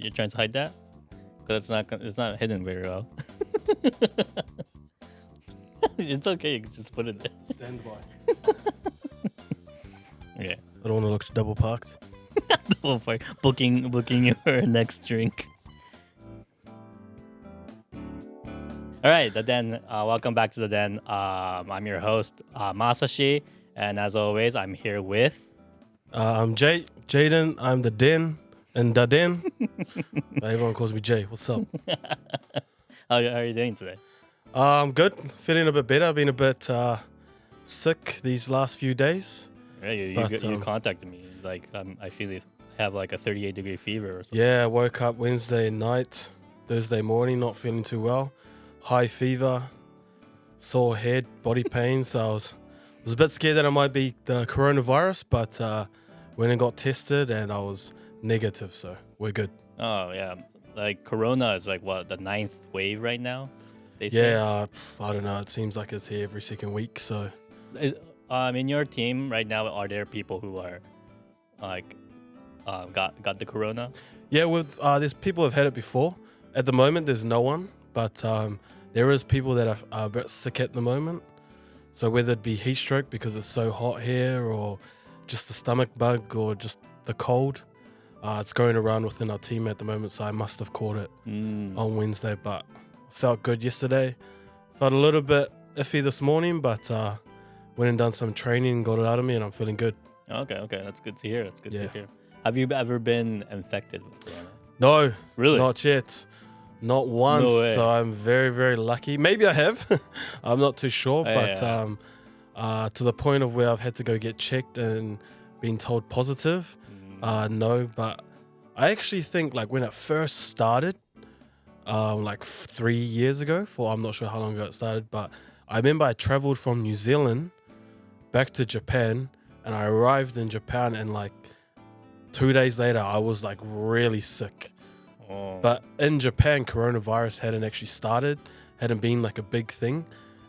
You're trying to hide that? Because it's not hidden very well. It's okay. You can just put it there. Stand by. Okay. I don't want to look double parked. Double park. Booking your next drink. All right, the Den. Welcome back to the Den. I'm your host, Masashi, and as always, I'm here with. I'm Jayden. I'm the Den and the Den. Everyone calls me Jay. What's up? How are you doing today? I'm good. Feeling a bit better. I've been a bit sick these last few days. Yeah, you contacted me. Like I feel I have like a 38-degree fever or something. Yeah, I woke up Wednesday night, Thursday morning, not feeling too well. High fever, sore head, body pain. So I was a bit scared that it might be the coronavirus, but went and got tested and I was negative. So we're good. Oh yeah, like Corona is like what, the 9th wave right now? They say? Yeah, I don't know. It seems like it's here every second week. So in your team right now, are there people who are like got the Corona? yeah, with there's people who've had it before. At the moment, there's no one, but there is people that are a bit sick at the moment. So whether it be heat stroke because it's so hot here, or just the stomach bug, or just the cold, it's going around within our team at the moment. So I must have caught it on Wednesday, but felt good yesterday. Felt a little bit iffy this morning, but went and done some training and got it out of me, and I'm feeling good. Okay, that's good to hear. That's good to hear. Have you ever been infected with Corona? No, Really? not yet. Not once. No way. So I'm very, very lucky. Maybe I have. I'm not too sure, but to the point of where I've had to go get checked and being told positive, no. But I actually think like when it first started, like 3 years ago, I'm not sure how long ago it started, but I remember I traveled from New Zealand back to Japan, and I arrived in Japan, and like 2 days later, I was like really sick. Oh. But in Japan, coronavirus hadn't actually started, hadn't been like a big thing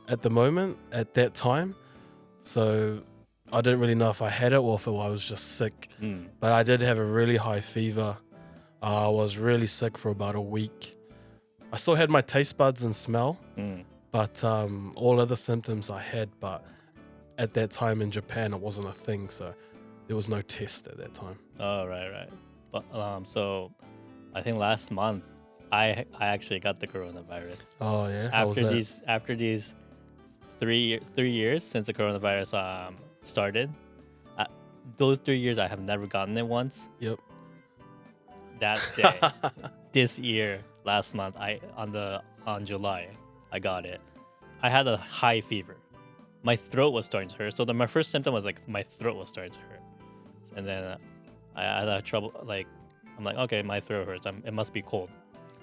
at the moment, at that time. So I didn't really know if I had it or if I was just sick. But I did have a really high fever. I was really sick for about a week. I still had my taste buds and smell, but all other symptoms I had. But at that time in Japan, it wasn't a thing. So there was no test at that time. Oh, right. But so I think last month I actually got the coronavirus. Oh yeah. How was that? After these 3 years since the coronavirus started, those 3 years I have never gotten it once. Yep. That day, this year, last month, on July, I got it. I had a high fever. My throat was starting to hurt. So my first symptom was like my throat was starting to hurt, and then I had trouble. Like I'm like, okay, my throat hurts. It must be cold.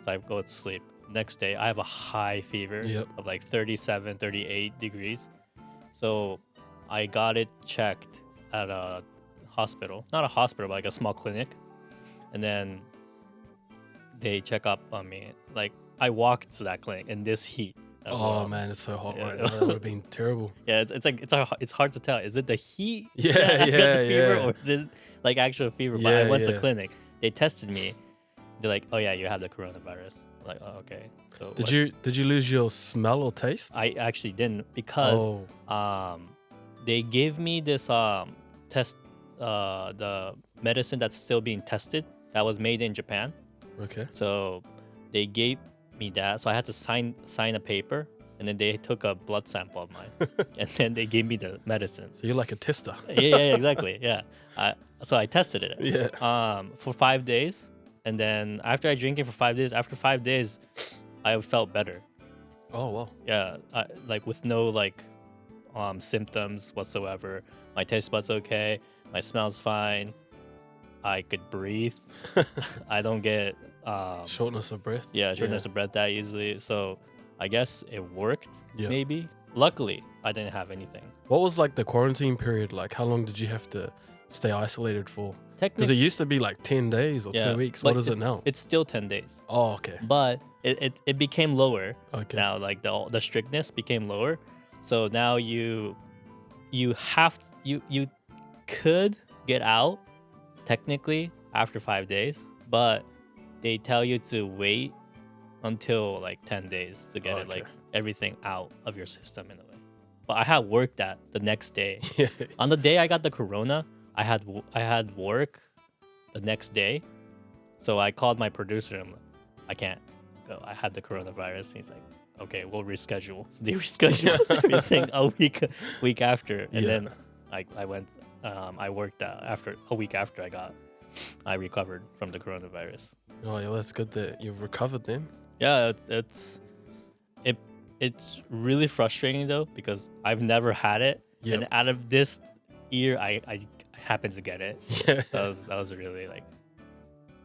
So I go to sleep. Next day, I have a high fever of like 37, 38 degrees. So I got it checked at a hospital. Not a hospital, but like a small clinic. And then they check up on me. Like I walked to that clinic in this heat. Oh man, it's so hot right now. That would have been terrible. Yeah, it's hard to tell. Is it the heat? Yeah, fever, or is it like actual fever? But I went to Yeah. the clinic. They tested me. They're like, "Oh yeah, you have the coronavirus." I'm like, "Oh, okay." So Did you lose your smell or taste? I actually didn't, because they gave me this test, the medicine that's still being tested that was made in Japan. Okay. So they gave me that, so I had to sign a paper, and then they took a blood sample of mine, and then they gave me the medicine. So you're like a tester. Yeah, exactly. Yeah. So I tested it. Yeah. For 5 days, and then after I drank it for 5 days, after 5 days, I felt better. Oh wow. Yeah, like with no like symptoms whatsoever. My taste buds okay. My smell's fine. I could breathe. I don't get Shortness of breath. Yeah, shortness of breath that easily. So I guess it worked. Yeah. Maybe. Luckily, I didn't have anything. What was like the quarantine period like? How long did you have to stay isolated for? Because it used to be like 10 days or 2 weeks. What is it now? It's still 10 days. Oh, okay. But it became lower. Okay. Now, like the strictness became lower. So now you could get out technically after 5 days, but they tell you to wait until like 10 days to get it like everything out of your system in a way. But I had work that the next day. On the day I got the corona, I had work the next day. So I called my producer and I'm like, I can't go. I had the coronavirus. And he's like, okay, we'll reschedule. So they rescheduled everything a week after. And then I went, I worked after a week after I recovered from the coronavirus. Oh yeah, well, that's good that you've recovered then. Yeah, it's really frustrating though because I've never had it, and out of this year, I happened to get it. Yeah, that was really like,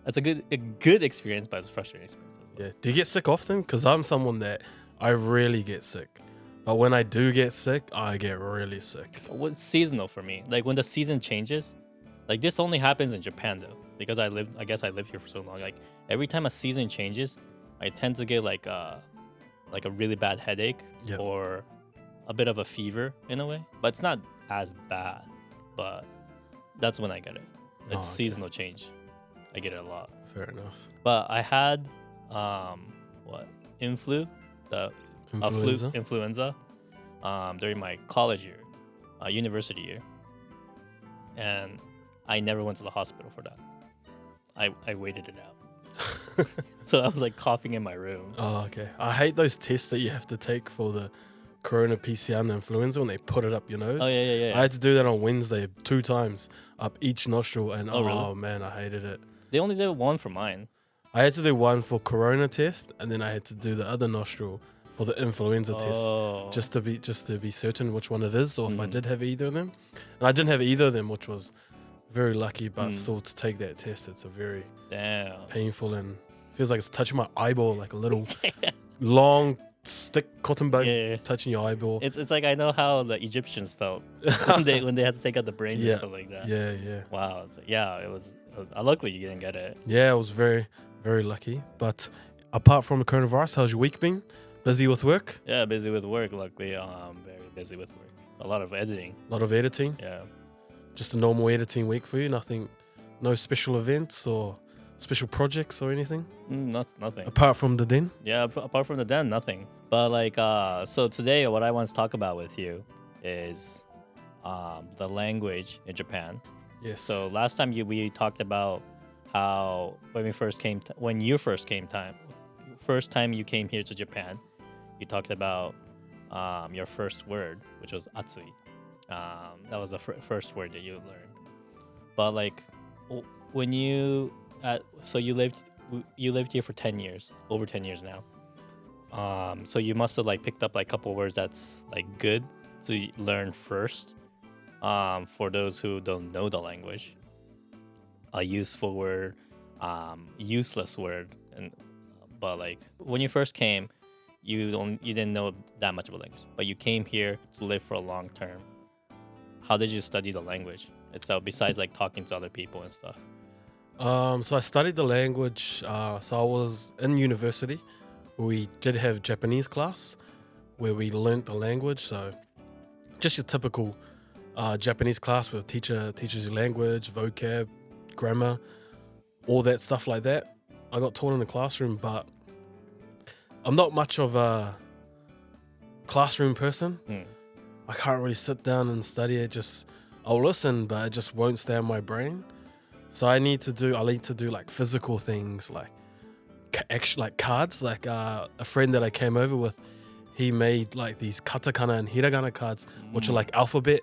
that's a good experience, but it's a frustrating experience as well. Yeah. Do you get sick often? Because I'm someone that I rarely get sick, but when I do get sick, I get really sick. Well, it's seasonal for me. Like when the season changes, like this only happens in Japan though, because I guess I lived here for so long. Like every time a season changes, I tend to get like a really bad headache or a bit of a fever in a way, but it's not as bad. But that's when I get it. It's seasonal change. I get it a lot. Fair enough. But I had influenza during my college year, university year, and I never went to the hospital for that. I waited it out. So I was like coughing in my room. Oh, okay. I hate those tests that you have to take for the corona PCR and the influenza when they put it up your nose. Oh, yeah. I had to do that on Wednesday 2 times up each nostril, and really? Man, I hated it. They only did one for mine. I had to do one for corona test, and then I had to do the other nostril for the influenza test, just to be certain which one it is, or if I did have either of them. And I didn't have either of them, which was very lucky, but still to take that test, it's a very painful and feels like it's touching my eyeball, like a little long stick cotton bud touching your eyeball. It's like I know how the Egyptians felt when they had to take out the brains and stuff like that. Yeah. Wow. It was luckily you didn't get it. Yeah, I was very, very lucky. But apart from the coronavirus, how's your week been? Busy with work? Yeah, busy with work. Luckily, very busy with work. A lot of editing. Yeah. Just a normal editing week for you? No special events or special projects or anything? Nothing. Apart from the den? Yeah, apart from the den, nothing. But like, so today what I want to talk about with you is the language in Japan. Yes. So last time we talked about how when you first came here to Japan, you talked about your first word, which was atsui. That was the first word that you learned. But like, when you lived here for 10 years, over 10 years now. So you must have like picked up like a couple words that's like good to learn first. For those who don't know the language, a useful word, useless word, but like when you first came, you didn't know that much of a language, but you came here to live for a long term. How did you study the language itself besides like talking to other people and stuff? So I studied the language. So I was in university. We did have Japanese class where we learnt the language. So just your typical Japanese class where the teacher teaches you language, vocab, grammar, all that stuff like that. I got taught in the classroom, but I'm not much of a classroom person. I can't really sit down and study it. I'll listen, but it just won't stay in my brain. So I need to do like physical things, like cards. Like a friend that I came over with, he made like these katakana and hiragana cards, which are like alphabet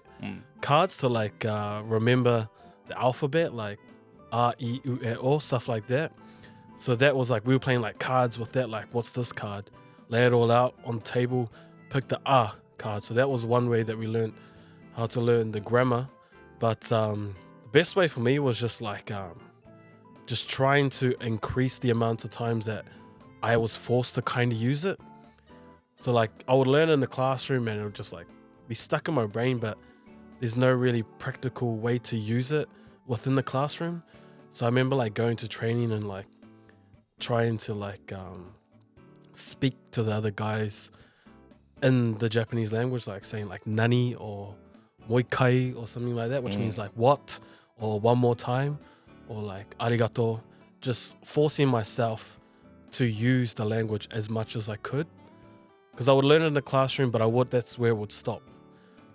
cards to like remember the alphabet, like A, I, U, E, O, stuff like that. So that was like, we were playing like cards with that, like what's this card? Lay it all out on the table, pick the A card. So that was one way that we learned how to learn the grammar. But the best way for me was just like just trying to increase the amount of times that I was forced to kind of use it. So like I would learn in the classroom and it would just like be stuck in my brain, but there's no really practical way to use it within the classroom. So I remember like going to training and like trying to like speak to the other guys in the Japanese language, like saying like nani or moikai or something like that, which means like what or one more time, or like arigato, just forcing myself to use the language as much as I could. Because I would learn it in the classroom, but that's where it would stop.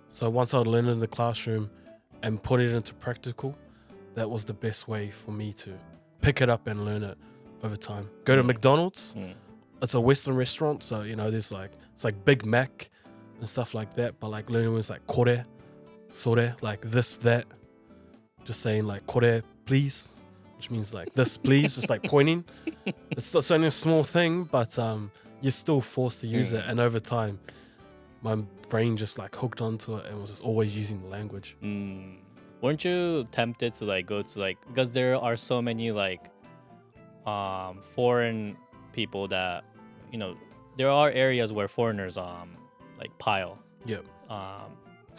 So once I would learn it in the classroom and put it into practical, that was the best way for me to pick it up and learn it over time. Go to McDonald's. It's a Western restaurant, so there's it's like Big Mac and stuff like that. But like learning words like kore, sore, like this, that. Just saying like kore, please, which means like this, please. It's like pointing. It's only a small thing, but you're still forced to use it. And over time, my brain just like hooked onto it and was just always using the language. Weren't you tempted to like go to like, because there are so many like foreign people that there are areas where foreigners like pile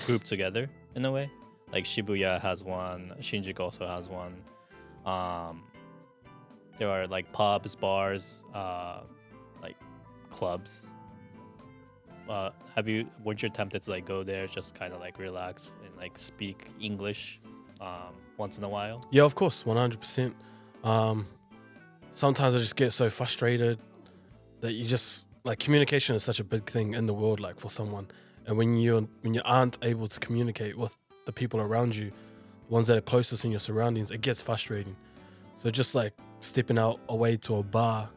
group together in a way, like Shibuya has one, Shinjuku also has one. There are like pubs, bars, like clubs. Weren't you tempted to like go there, just kind of like relax and like speak English once in a while? Yeah, of course, 100%. Sometimes I just get so frustrated that you just like, communication is such a big thing in the world, like for someone. And when you aren't able to communicate with the people around you, the ones that are closest in your surroundings, it gets frustrating. So just like stepping out away to a bar,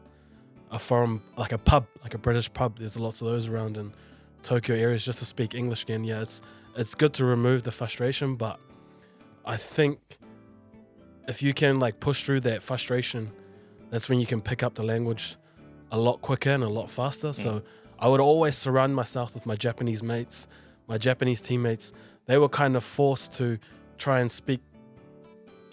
a foreign, like a pub, like a British pub, there's lots of those around in Tokyo areas, just to speak English again. Yeah, it's good to remove the frustration, but I think if you can like push through that frustration, that's when you can pick up the language a lot quicker and a lot faster. So I would always surround myself with my Japanese mates, my Japanese teammates. They were kind of forced to try and speak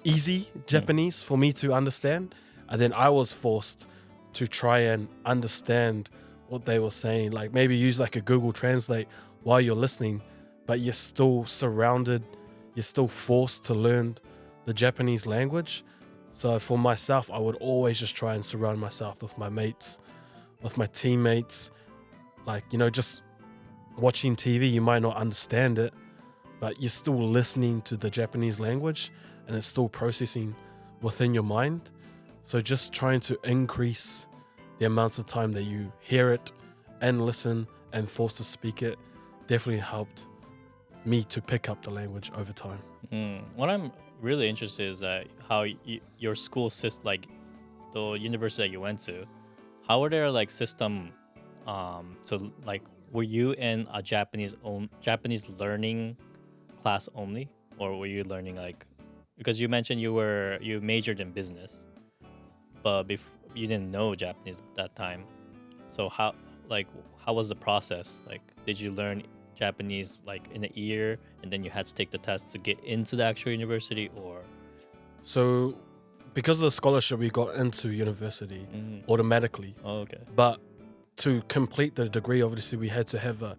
easy Japanese for me to understand. And then I was forced to try and understand what they were saying. Like maybe use like a Google Translate while you're listening, but you're still surrounded, you're still forced to learn the Japanese language. So for myself, I would always just try and surround myself with my mates, with my teammates. Like, just watching TV, you might not understand it, but you're still listening to the Japanese language and it's still processing within your mind. So just trying to increase the amounts of time that you hear it and listen and forced to speak it definitely helped me to pick up the language over time. What I'm really interested is that how your school system, like the university that you went to, how were there like system to like, were you in a Japanese learning class only, or were you learning like, because you mentioned you majored in business, but you didn't know Japanese at that time. So how was the process? Like, did you learn Japanese like in a year and then you had to take the test to get into the actual university, or? So because of the scholarship, we got into university automatically. Oh, okay. But to complete the degree, obviously we had to have a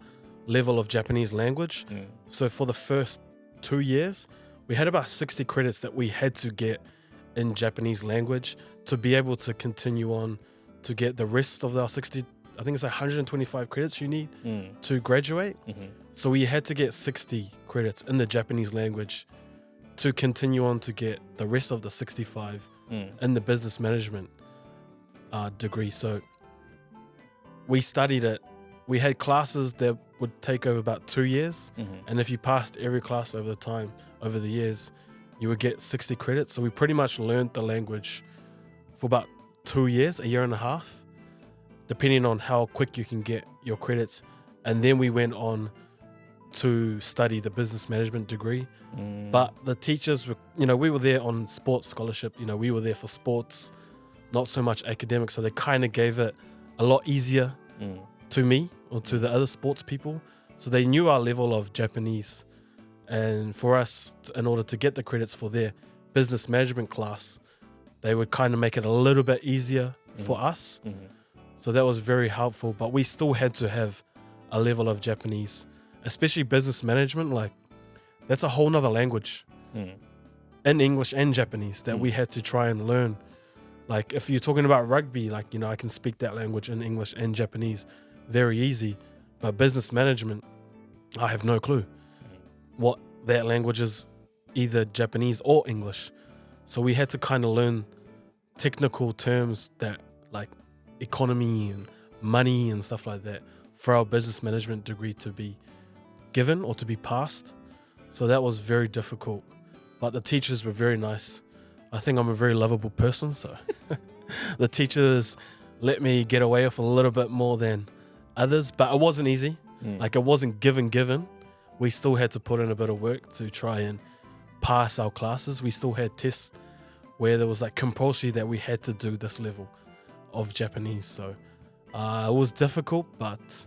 level of Japanese language. So for the first 2 years, we had about 60 credits that we had to get in Japanese language to be able to continue on to get the rest of our 60, I think it's 125 credits you need to graduate. So we had to get 60 credits in the Japanese language to continue on to get the rest of the 65 in the business management degree. So we studied it. We had classes that would take over about 2 years. And if you passed every class over the years, you would get 60 credits. So we pretty much learned the language for about 2 years, a year and a half, depending on how quick you can get your credits. And then we went on to study the business management degree. But the teachers were, we were there on sports scholarship. We were there for sports, not so much academic. So they kind of gave it a lot easier to me or to the other sports people. So they knew our level of Japanese. And for us, in order to get the credits for their business management class, they would kind of make it a little bit easier for us. So that was very helpful. But we still had to have a level of Japanese, especially business management. Like, that's a whole nother language in English and Japanese that we had to try and learn. Like, if you're talking about rugby, like, I can speak that language in English and Japanese very easy. But business management, I have no clue what that language is, either Japanese or English. So we had to kind of learn technical terms that like economy and money and stuff like that for our business management degree to be given or to be passed. So that was very difficult. But the teachers were very nice. I think I'm a very lovable person, so the teachers let me get away with a little bit more than others, but it wasn't easy. Like, it wasn't given. We still had to put in a bit of work to try and pass our classes. We still had tests where there was like compulsory that we had to do this level of Japanese. So it was difficult, but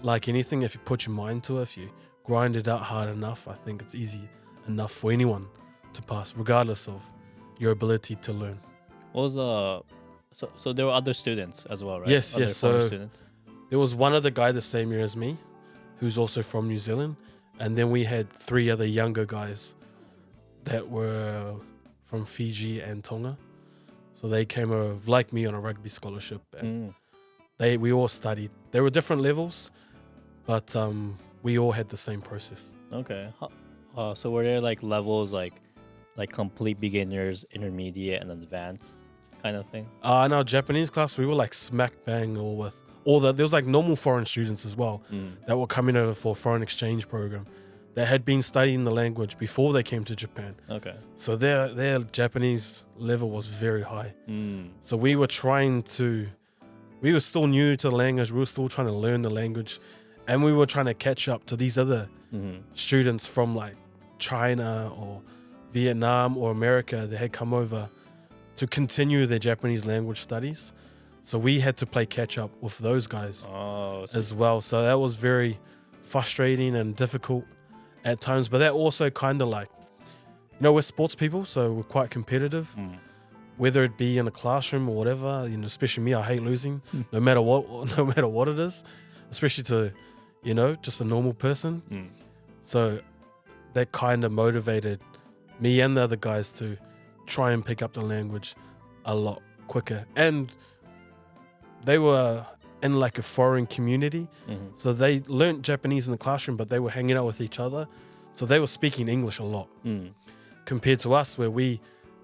like anything, if you put your mind to it, if you grind it out hard enough, I think it's easy enough for anyone to pass, regardless of your ability to learn. What was so there were other students as well, right? Yes, other yes. foreign So students. there was one other guy the same year as me, who's also from New Zealand, and then we had 3 other younger guys that were from Fiji and Tonga. So they came over, like me, on a rugby scholarship, and we all studied. There were different levels, but we all had the same process. Okay. So were there like levels like complete beginners, intermediate, and advanced kind of thing? In our Japanese class, we were like smack bang all with there was like normal foreign students as well that were coming over for a foreign exchange program that had been studying the language before they came to Japan. Okay. So their Japanese level was very high. So we were still new to the language. We were still trying to learn the language, and we were trying to catch up to these other students from like China or Vietnam or America that had come over to continue their Japanese language studies. So we had to play catch up with those guys as well. So that was very frustrating and difficult at times. But that also kind of like, we're sports people, so we're quite competitive. Whether it be in a classroom or whatever, especially me, I hate losing, no matter what it is, especially to, just a normal person. So that kind of motivated me and the other guys to try and pick up the language a lot quicker. And they were in like a foreign community, so they learnt Japanese in the classroom, but they were hanging out with each other, so they were speaking English a lot compared to us, where we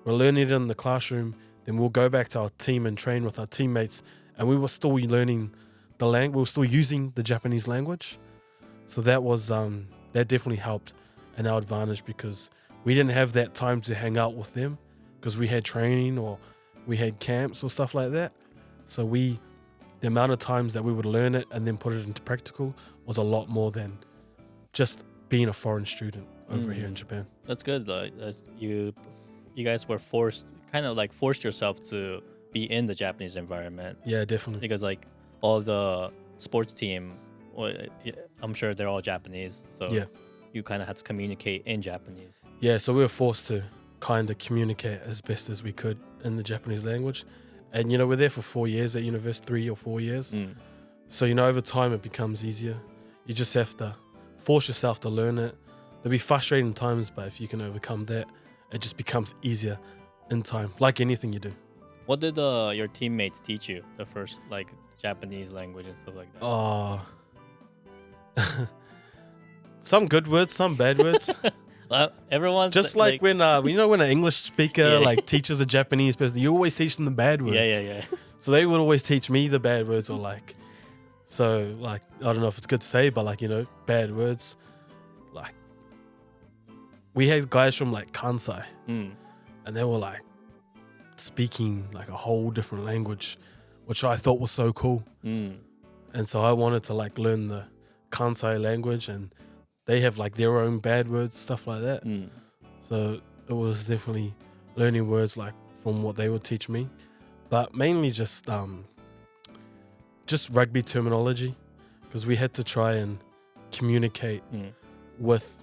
were learning it in the classroom, then we'll go back to our team and train with our teammates, and we were still learning the language, we were still using the Japanese language. So that was that definitely helped in our advantage, because we didn't have that time to hang out with them because we had training or we had camps or stuff like that. So the amount of times that we would learn it and then put it into practical was a lot more than just being a foreign student over here in Japan. That's good. You guys were forced yourself to be in the Japanese environment. Yeah, definitely. Because like all the sports team, I'm sure they're all Japanese. So yeah, you kind of had to communicate in Japanese. Yeah, so we were forced to kind of communicate as best as we could in the Japanese language. And, we're there for 4 years at university, 3 or 4 years. So, over time it becomes easier. You just have to force yourself to learn it. There'll be frustrating times, but if you can overcome that, it just becomes easier in time, like anything you do. What did your teammates teach you, the first, like, Japanese language and stuff like that? Some good words, some bad words. Everyone's just like when when an English speaker teaches a Japanese person, you always teach them the bad words. Yeah. So they would always teach me the bad words, or I don't know if it's good to say, but bad words. Like, we had guys from like Kansai, and they were like speaking like a whole different language, which I thought was so cool. And so I wanted to like learn the Kansai language, and they have like their own bad words, stuff like that. So it was definitely learning words like from what they would teach me, but mainly just rugby terminology, because we had to try and communicate with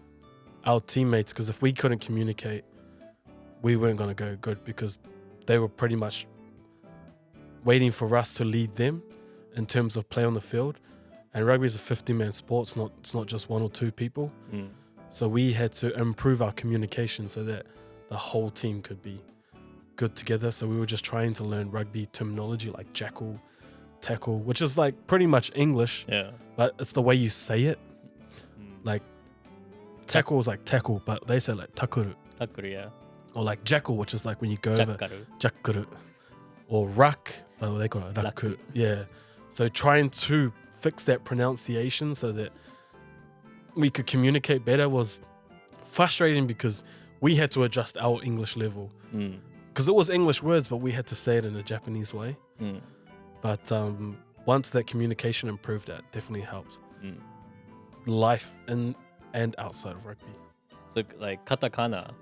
our teammates, because if we couldn't communicate, we weren't going to go good, because they were pretty much waiting for us to lead them in terms of play on the field. And rugby is a 50-man sport. It's not just 1 or 2 people. So we had to improve our communication so that the whole team could be good together. So we were just trying to learn rugby terminology like jackal, tackle, which is like pretty much English. Yeah. But it's the way you say it. Like tackle is like tackle, but they say like takuru. Takuru, yeah. Or like jackal, which is like when you go over. Jakkaru. Jakkaru. Or rak, oh, they call it raku. Raku. Yeah. So trying to fix that pronunciation so that we could communicate better was frustrating because we had to adjust our English level. Because it was English words, but we had to say it in a Japanese way. But once that communication improved, that definitely helped. Life in and outside of rugby. So like katakana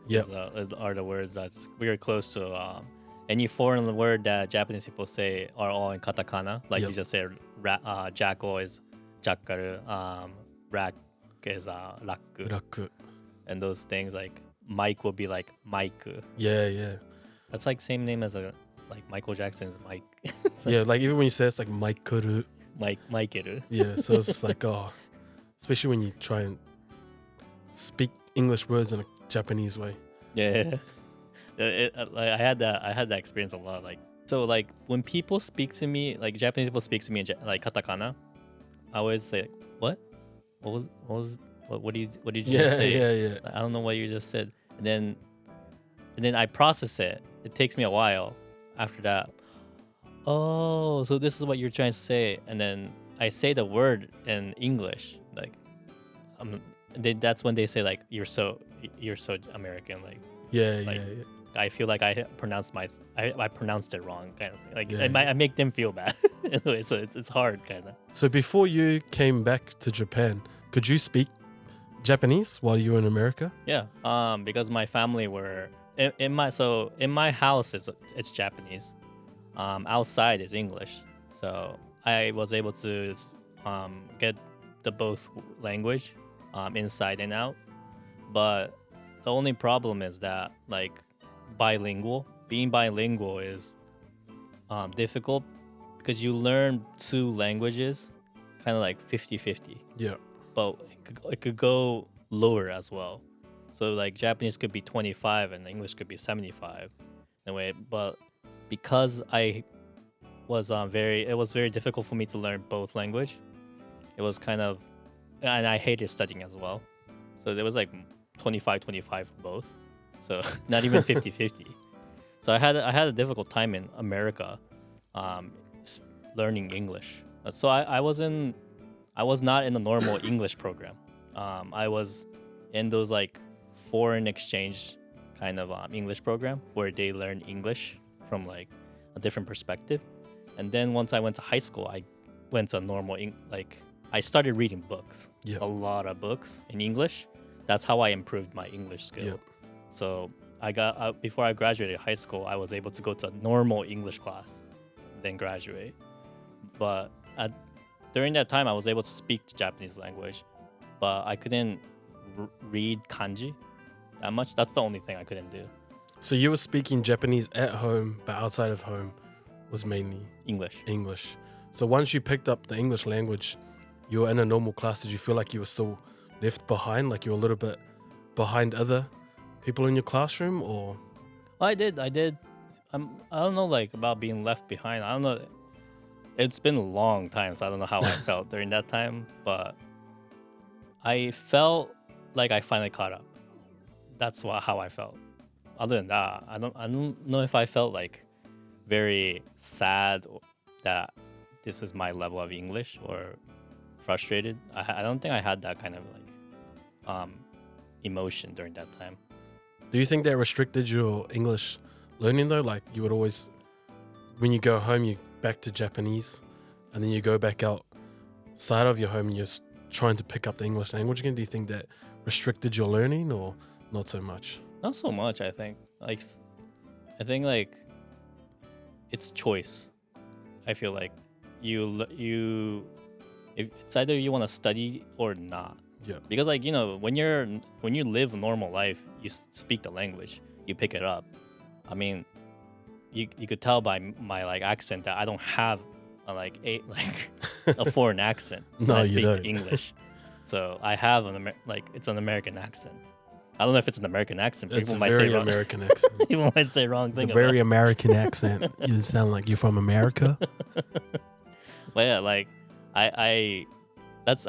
are the words that's very close to any foreign word that Japanese people say are all in katakana. Like you just say jackal is jakkaru, rak is raku. And those things like Mike will be like Mike. Yeah. That's like same name as like Michael Jackson's Mike. Yeah, like even when you say it's like Maikeru. Maikeru. Yeah, so it's just like, especially when you try and speak English words in a Japanese way. Yeah. I had that experience a lot. Like, so like when people speak to me, like Japanese people speak to me in like katakana, I always say, what did you just say? Yeah. I don't know what you just said. And then I process it. It takes me a while after that. Oh, so this is what you're trying to say. And then I say the word in English. Like, that's when they say like, you're so American. Like, yeah. I feel like I pronounced it wrong, kind of thing. Like I make them feel bad. Anyway, so it's hard, kind of. So before you came back to Japan, could you speak Japanese while you were in America? Yeah. Because my family were in my house it's Japanese. Outside is English. So I was able to get the both language inside and out. But the only problem is that like being bilingual is difficult because you learn two languages kind of like 50-50. Yeah. But it could go lower as well. So like Japanese could be 25 and English could be 75 in a way. But because it was very difficult for me to learn both language. It was kind of, and I hated studying as well. So there was like 25-25 for both. So not even 50-50. So I had a difficult time in America learning English. So I was not in the normal English program. I was in those like foreign exchange kind of English program where they learn English from like a different perspective. And then once I went to high school, I went to normal I started reading books, a lot of books in English. That's how I improved my English skill. Yep. So I got before I graduated high school, I was able to go to a normal English class, then graduate. But during that time, I was able to speak the Japanese language, but I couldn't read kanji that much. That's the only thing I couldn't do. So you were speaking Japanese at home, but outside of home was mainly English. So once you picked up the English language, you were in a normal class. Did you feel like you were still left behind, like you were a little bit behind other people in your classroom, or? I did. I don't know, like about being left behind. I don't know. It's been a long time, so I don't know how I felt during that time, but I felt like I finally caught up. That's how I felt. Other than that, I don't know if I felt like very sad that this is my level of English or frustrated. I don't think I had that kind of like emotion during that time. Do you think that restricted your English learning though? Like you would always, when you go home, you back to Japanese, and then you go back outside of your home and you're trying to pick up the English language again. Do you think that restricted your learning or not so much? Not so much, I think. I think like it's choice. I feel like it's either you want to study or not. Yeah. Because like, you know, when you live a normal life, you speak the language, you pick it up. I mean, you could tell by my like accent that I don't have a foreign accent when I speak English. So I have it's an American accent. I don't know if it's an American accent. It's a very American accent. People might say wrong thing. It's a very American accent. You sound like you're from America. But yeah, like I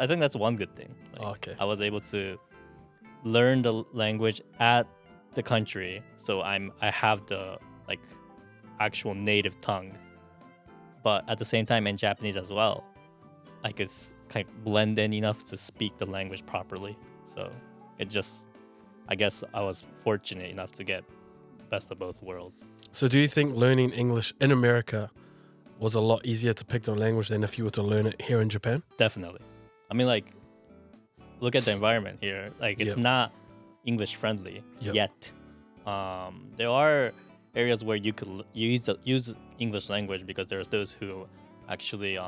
think that's one good thing. Like, okay. I was able to learn the language at the country, so I have the like actual native tongue, but at the same time in Japanese as well, like it's kind of blend in enough to speak the language properly. So it just, I guess I was fortunate enough to get best of both worlds. So do you think learning English in America was a lot easier to pick the language than if you were to learn it here in Japan? Definitely. I mean, like, look at the environment here. Like, it's not English friendly yet. There are areas where you could use English language because there's those who actually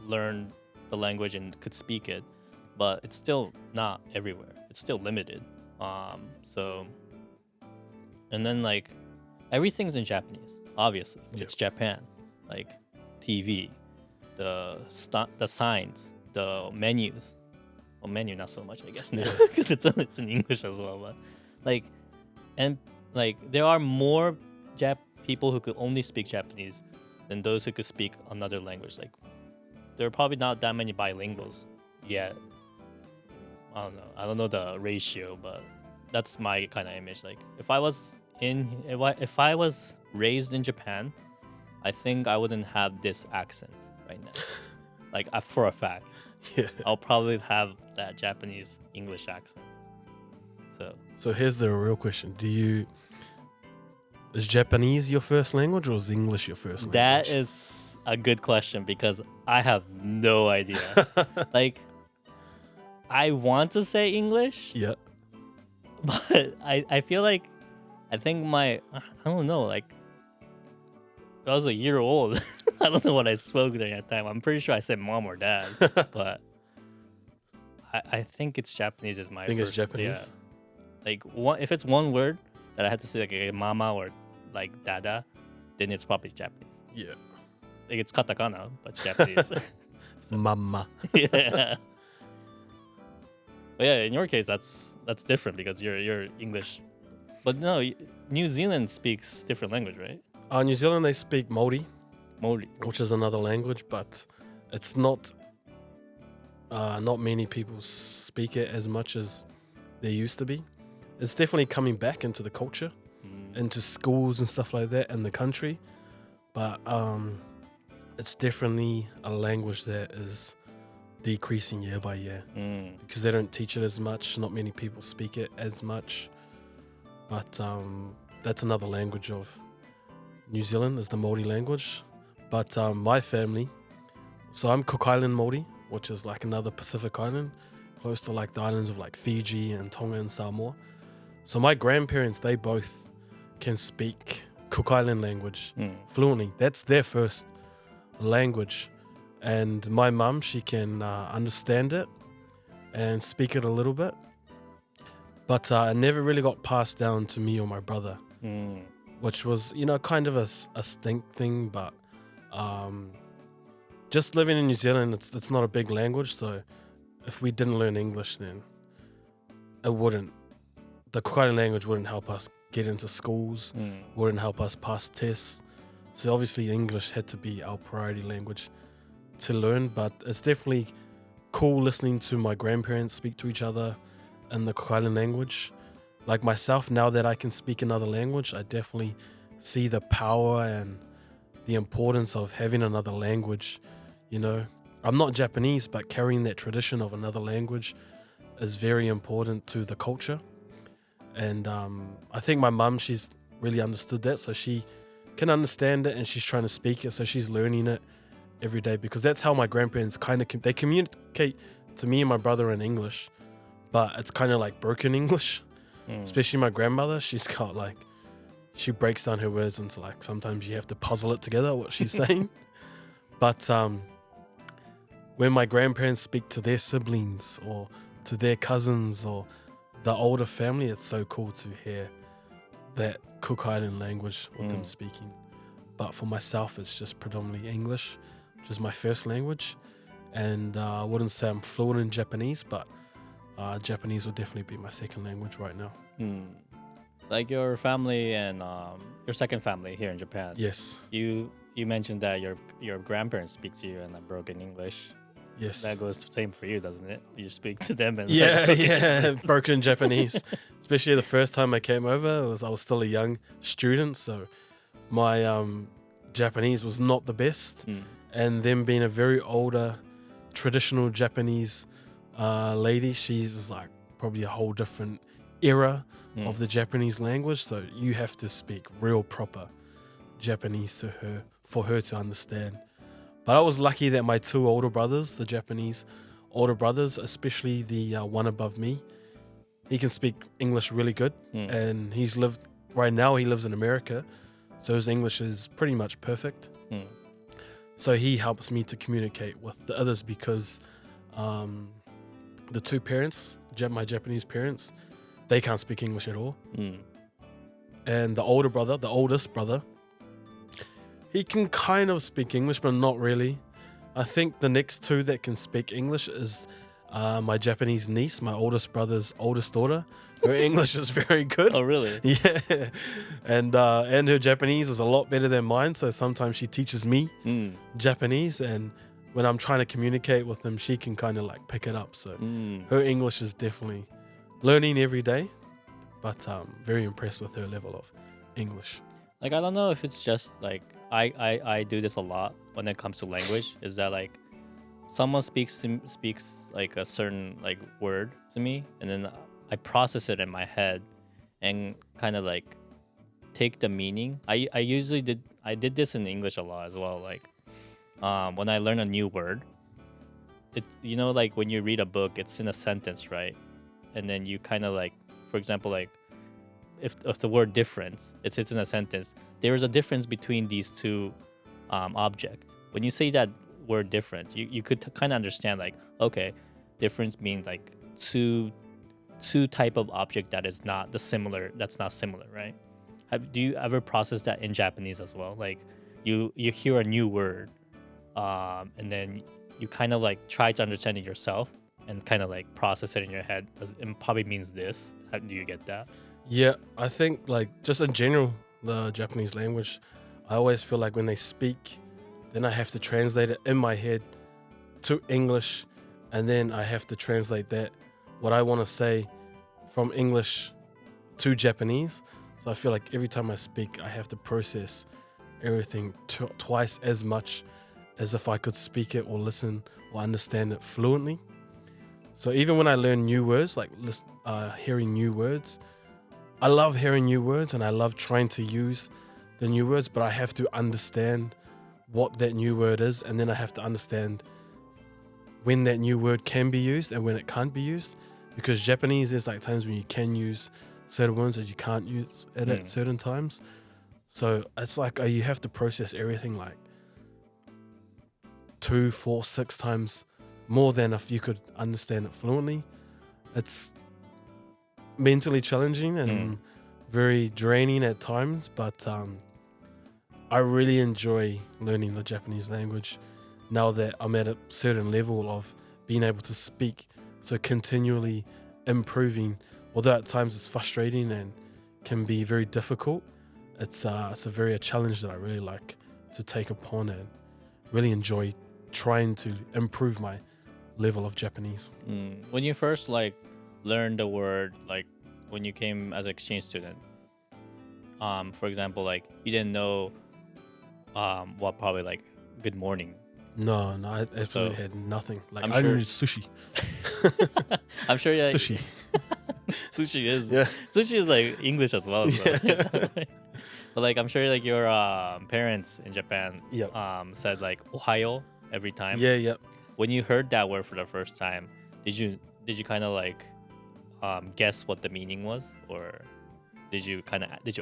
learn the language and could speak it, but it's still not everywhere. It's still limited. So, and then like everything's in Japanese. Obviously, it's Japan. Like TV, the signs, the menus. Well, menu not so much, I guess, now because it's in English as well. But like, and like there are more people who could only speak Japanese than those who could speak another language. Like, there are probably not that many bilinguals yet. I don't know the ratio, but that's my kind of image. Like, if I was raised in Japan, I think I wouldn't have this accent right now. Like, for a fact. Yeah. I'll probably have that Japanese English accent. So here's the real question. Is Japanese your first language or is English your first language? That is a good question because I have no idea. Like, I want to say English. Yeah. But I feel like, I think I don't know, like, I was a year old. I don't know what I spoke during that time. I'm pretty sure I said mom or dad. But I think it's Japanese is my It's Japanese? Yeah. Like, if it's one word that I had to say, like a mama or like dada, then it's probably Japanese. Yeah. Like, it's katakana, but it's Japanese. Mama. Yeah. But yeah, in your case, that's different because you're English. But no, New Zealand speaks different language, right? New Zealand, they speak Māori, Māori. which is another language, but it's not many people speak it as much as there used to be. It's definitely coming back into the culture, into schools and stuff like that in the country, but it's definitely a language that is decreasing year by year because they don't teach it as much. Not many people speak it as much, but that's another language of New Zealand is the Māori language. But my family, so I'm Cook Island Māori, which is like another Pacific island, close to like the islands of like Fiji and Tonga and Samoa. So my grandparents, they both can speak Cook Island language fluently. That's their first language. And my mum, she can understand it and speak it a little bit. But it never really got passed down to me or my brother, which was, kind of a stink thing. But just living in New Zealand, it's not a big language. So if we didn't learn English, then the Cook Island language wouldn't help us get into schools, wouldn't help us pass tests. So obviously English had to be our priority language to learn, but it's definitely cool listening to my grandparents speak to each other in the Cook Island language. Like myself, now that I can speak another language, I definitely see the power and the importance of having another language. I'm not Japanese, but carrying that tradition of another language is very important to the culture. And I think my mum, she's really understood that, so she can understand it and she's trying to speak it, so she's learning it every day, because that's how my grandparents they communicate to me and my brother in English, but it's kind of like broken English. Especially my grandmother, she's got like, she breaks down her words into like, sometimes you have to puzzle it together what she's saying. But when my grandparents speak to their siblings or to their cousins or the older family, it's so cool to hear that Cook Island language with them speaking. But for myself, it's just predominantly English, which is my first language. And I wouldn't say I'm fluent in Japanese, but Japanese would definitely be my second language right now. Like your family and your second family here in Japan. Yes. You mentioned that your grandparents speak to you in a broken English. Yes. That goes the same for you, doesn't it? You speak to them and Yeah, broken Japanese. Especially the first time I came over, I was still a young student, so my Japanese was not the best. And them being a very older, traditional Japanese lady, she's like probably a whole different era of the Japanese language. So you have to speak real proper Japanese to her for her to understand. But I was lucky that my two older brothers, the Japanese older brothers, especially the one above me, he can speak English really good. And he lives in America, so his English is pretty much perfect. So he helps me to communicate with the others because the two parents, my Japanese parents, they can't speak English at all. And the oldest brother, he can kind of speak English, but not really. I think the next two that can speak English is my Japanese niece, my oldest brother's oldest daughter. Her English is very good. Oh, really? Yeah. And her Japanese is a lot better than mine, so sometimes she teaches me Japanese, and when I'm trying to communicate with them, she can kind of like pick it up. So her English is definitely learning every day, but very impressed with her level of English. Like, I don't know if it's just like I do this a lot when it comes to language. Is that like someone speaks like a certain like word to me, and then I process it in my head and kind of like take the meaning. I did this in English a lot as well. Like when I learn a new word, like when you read a book, it's in a sentence, right? And then you kind of like, for example, like if the word difference, it's in a sentence. There is a difference between these two objects. When you say that word difference, you could kind of understand like, okay, difference means like two type of object that's not similar, right? Do you ever process that in Japanese as well? Like you hear a new word, and then you kind of like try to understand it yourself and kind of like process it in your head. It probably means this. Do you get that? Yeah, I think like just in general, the Japanese language, I always feel like when they speak, then I have to translate it in my head to English, and then I have to translate that, what I want to say, from English to Japanese. So I feel like every time I speak, I have to process everything twice as much as if I could speak it or listen or understand it fluently. So even when I learn new words, like hearing new words, I love hearing new words and I love trying to use the new words, but I have to understand what that new word is, and then I have to understand when that new word can be used and when it can't be used, because Japanese is like times when you can use certain words that you can't use it at certain times. So it's like you have to process everything like 2, 4, 6 times more than if you could understand it fluently. It's mentally challenging and very draining at times, but I really enjoy learning the Japanese language now that I'm at a certain level of being able to speak, so continually improving. Although at times it's frustrating and can be very difficult, it's a challenge that I really like to take upon and really enjoy trying to improve my level of Japanese. When you first like learned the word, like when you came as an exchange student, for example, like you didn't know what probably like good morning. No, I absolutely had nothing. Like I'm I sure- knew sushi. I'm sure like, Sushi. sushi is Yeah. sushi is like English as well. So. But like I'm sure like your parents in Japan Yep. said like Ohayo every time. Yeah. When you heard that word for the first time, did you kind of like guess what the meaning was, or did you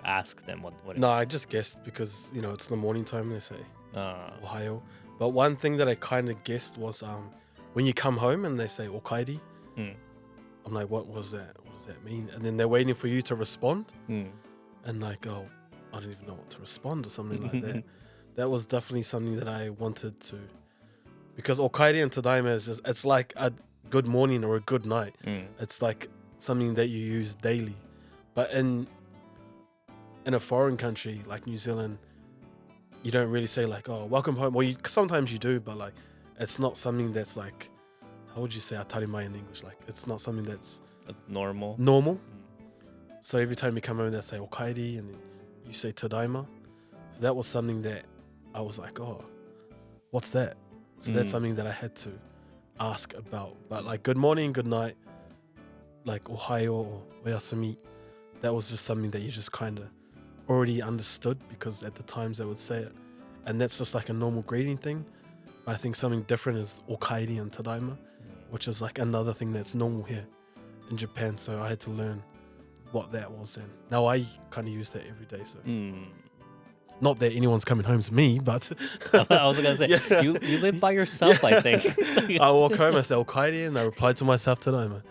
ask them what it No, I just guessed because it's the morning time. They say was? Ohio. But one thing that I kind of guessed was when you come home and they say Okaeri, I'm like, what was that? What does that mean? And then they're waiting for you to respond, and like, oh, I don't even know what to respond or something like that. That was definitely something that I wanted to, because Okaeri and Tadaima is it's like a good morning or a good night. It's like something that you use daily. But in a foreign country like New Zealand, you don't really say like, oh, welcome home. Well, sometimes you do, but like it's not something that's like, how would you say atarimai in English? Like, it's not something that's normal. normal. So every time you come home, they say okaeri, and then you say tadaima. So that was something that I was like, oh, what's that? So that's something that I had to ask about. But like good morning, good night, like ohayo or oyasumi, that was just something that you just kind of already understood, because at the times they would say it. And that's just like a normal greeting thing. But I think something different is okaeri and tadaima, which is like another thing that's normal here in Japan. So I had to learn what that was. And now I kind of use that every day. So not that anyone's coming home to me, but I was gonna say you live by yourself. I think. I walk home, I say okaeri, and I reply to myself tadaima.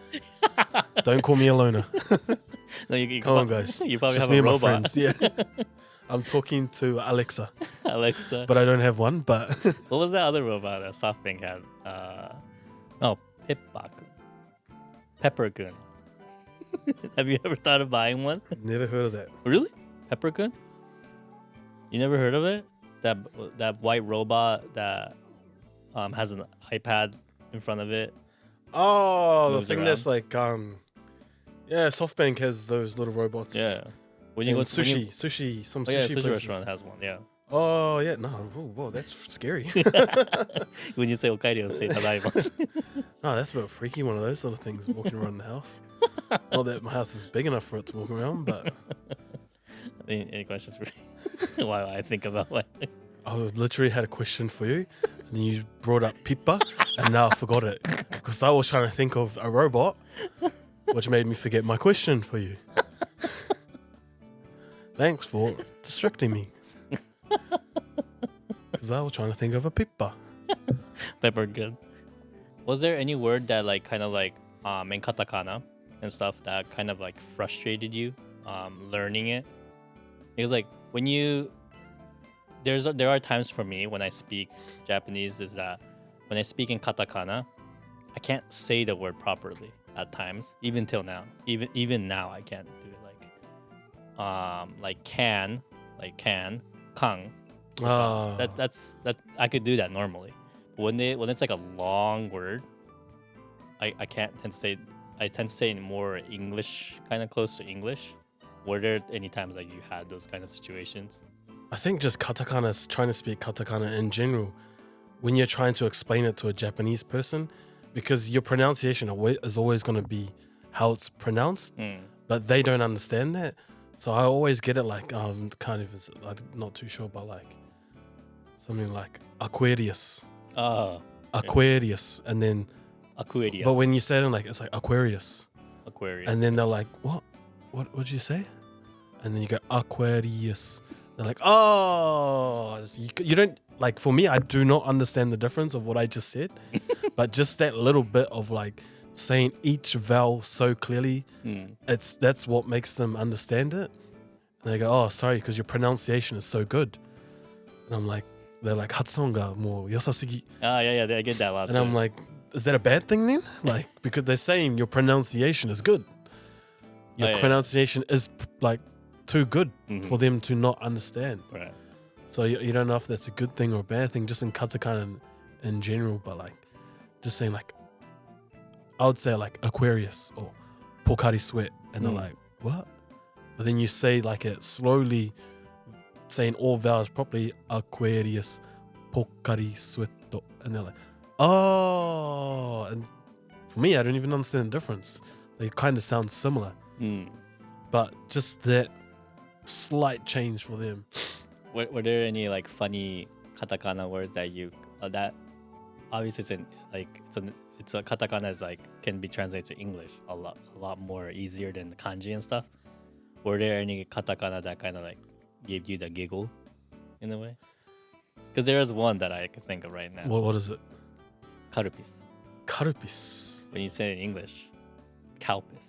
Don't call me a loner. No, you Come on, guys. You probably Just have me a and my robot. friends. Yeah. I'm talking to Alexa, Alexa. but I don't have one. But What was that other robot that SoftBank had? Pipbaku. Peppergun. Have you ever thought of buying one? never heard of that. Really? Peppergun? You never heard of it? That white robot that has an iPad in front of it. Oh, the Moves thing around. that's like, yeah, SoftBank has those little robots. Yeah. When And you go to sushi, some yeah, sushi sushi places. restaurant has one. Yeah. Oh yeah, no, whoa, that's scary. When you say okaeri, say tadaima. No, that's a bit freaky. One of those little things walking around the house. Not that my house is big enough for it to walk around, but Any questions for me? While I think about what? I literally had a question for you, and then you brought up pipa, and now I forgot it because I was trying to think of a robot, which made me forget my question for you. Thanks for distracting me. Because I was trying to think of a pipa. Peppergun. Was there any word that like kind of like in katakana and stuff that kind of like frustrated you learning it? Because like when you there are times for me when I speak Japanese is that when I speak in katakana, I can't say the word properly at times, even till now. Even now I can't do it like can, kang. That I could do that normally. But when it's like a long word, I can't tend to say. I tend to say in more English, kind of close to English. Were there any times that you had those kind of situations? I think just katakana, trying to speak katakana in general, when you're trying to explain it to a Japanese person, because your pronunciation is always going to be how it's pronounced, but they don't understand that. So I always get it like, I'm not too sure, but like something like Aquarius. Aquarius. And then, Aquarius. but when you say it like, it's like Aquarius. Aquarius. And then they're like, what? What'd you say? And then you go, Aquarius. They're like, oh, you don't, like for me, I do not understand the difference of what I just said. But just that little bit of like saying each vowel so clearly, that's what makes them understand it. And they go, oh, sorry, because your pronunciation is so good. And I'm like, they're like, Hatsuon ga mo yosasigi. Yeah, I get that a lot. And I'm like, is that a bad thing then? Like, because they're saying your pronunciation is good. Your pronunciation is like too good for them to not understand. Right. So you don't know if that's a good thing or a bad thing, just in katakana in general, but like just saying like, I would say like Aquarius or Pokari Sweat, and they're like, what? But then you say like it slowly, saying all vowels properly, Aquarius, Pokari Sweat, and they're like, oh. And for me, I don't even understand the difference. They kind of sound similar, but just that slight change for them. Were there any like funny katakana words that you that obviously it's a katakana is like can be translated to English a lot more easier than the kanji and stuff. Were there any katakana that kind of like gave you the giggle in a way? Because there is one that I can think of right now. What is it? Karupis. Karupis. When you say it in English, kalpis.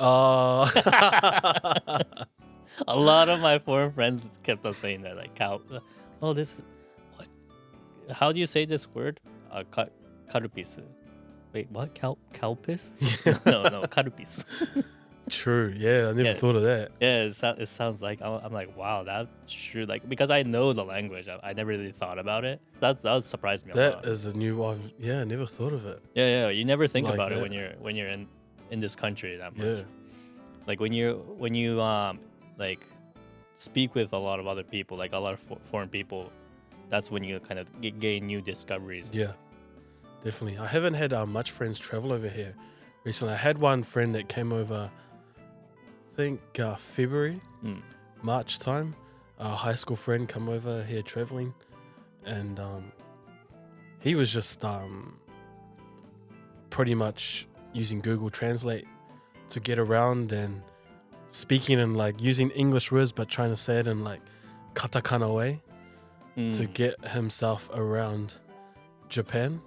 A lot of my foreign friends kept on saying that, like, oh, this, what? How do you say this word? Karupis. Wait, what? Kalpis? No, karupis. True. Yeah, I never Yeah. thought of that. Yeah, it sounds like I'm like, wow, that's true. Like because I know the language, I never really thought about it. That surprised me a That lot. is a new one. Yeah, I never thought of it. Yeah, you never think Like about it that. when you're in this country that much. Yeah. Like when you like speak with a lot of other people, like a lot of foreign people, that's when you kind of gain new discoveries. Yeah, definitely. I haven't had much friends travel over here recently. I had one friend that came over, I think February, March time. A high school friend come over here traveling, and he was just pretty much using Google Translate to get around and speaking in like using English words but trying to say it in like katakana way to get himself around Japan,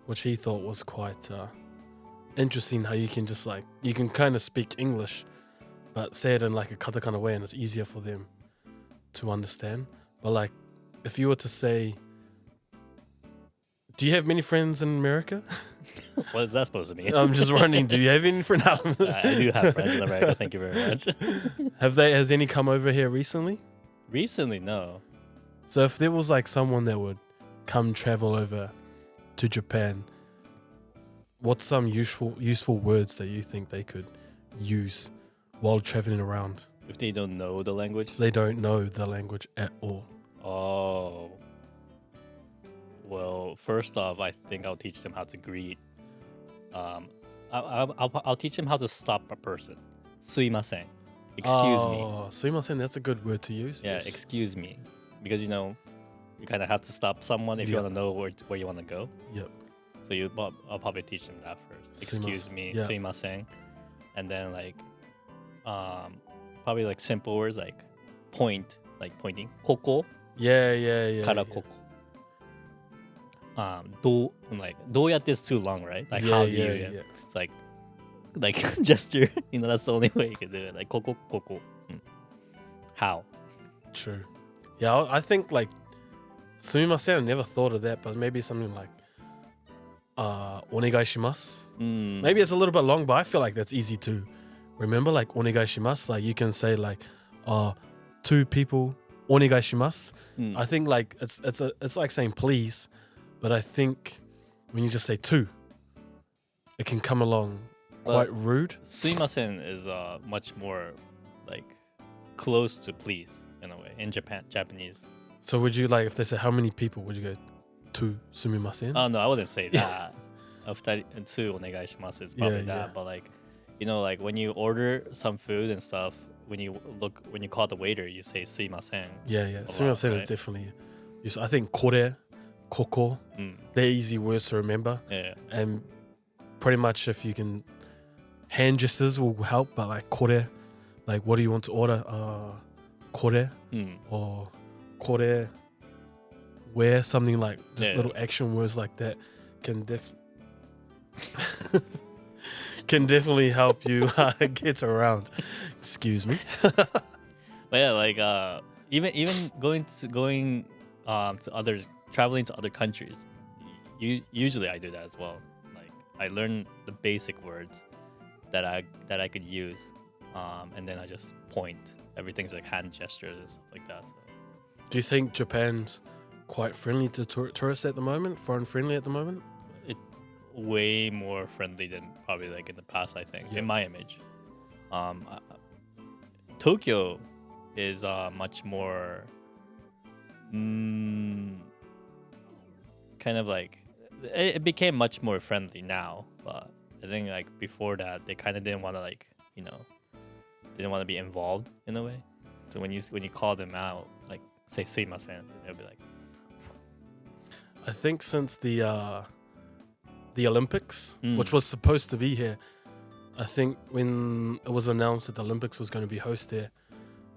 which he thought was quite interesting how you can just like you can kind of speak English but say it in like a katakana way and it's easier for them to understand. But like if you were to say, do you have many friends in America? What is that supposed to mean? I'm just wondering, do you have any friends? I do have friends in America. Thank you very much. Has any come over here recently? Recently, no. So if there was like someone that would come travel over to Japan, what's some useful words that you think they could use while traveling around? If they don't know the language? They don't know the language at all. Oh. Well, first off, I think I'll teach them how to greet. I'll teach them how to stop a person. Suimasen. Excuse me. Oh, suimasen, that's a good word to use. Yeah, Yes. excuse me. Because, you kind of have to stop someone if you Yep. want to know where you want to go. Yep. So I'll probably teach them that first. Excuse me, Yeah. suimasen. And then, like, probably, like, simple words like point, like pointing. Koko. Yeah. Kara koko. Like, どうやって is too long, right? Like, how do you? yeah. It's like gesture. That's the only way you can do it. Like, koko. How? True. Yeah, I think like sumimasen, I never thought of that, but maybe something like onegai shimasu. Maybe it's a little bit long, but I feel like that's easy to remember. Like onegai shimasu, like you can say like two people onegai shimasu. I think like it's like saying please, but I think when you just say two, it can come along quite rude. Suimasen is much more like close to please in a way in Japanese. So would you like if they say how many people, would you go two sumimasen? Oh no, I wouldn't say that. 2お願いします is probably that, but like like when you order some food and stuff, when you call the waiter, you say すいません. Yeah. Sumimasen is right? definitely I think kore, koko, they're easy words to remember. Yeah. And pretty much if you can, hand gestures will help, but like kore, like what do you want to order? Kore or kore, where, something like just little action words like that can definitely help you get around. Excuse me. But yeah, like even going to traveling to other countries, usually I do that as well. Like I learn the basic words that I could use, and then I just point. Everything's like hand gestures and stuff like that. So. Do you think Japan's quite friendly to tourists at the moment? Foreign friendly at the moment? Way more friendly than probably like in the past, I think, in my image. Tokyo is much more kind of like it became much more friendly now, but I think like before that they kind of didn't want to like didn't want to be involved in a way. So when you call them out, like say すいません, they'll be like. I think since the Olympics, which was supposed to be here, I think when it was announced that the Olympics was going to be hosted there,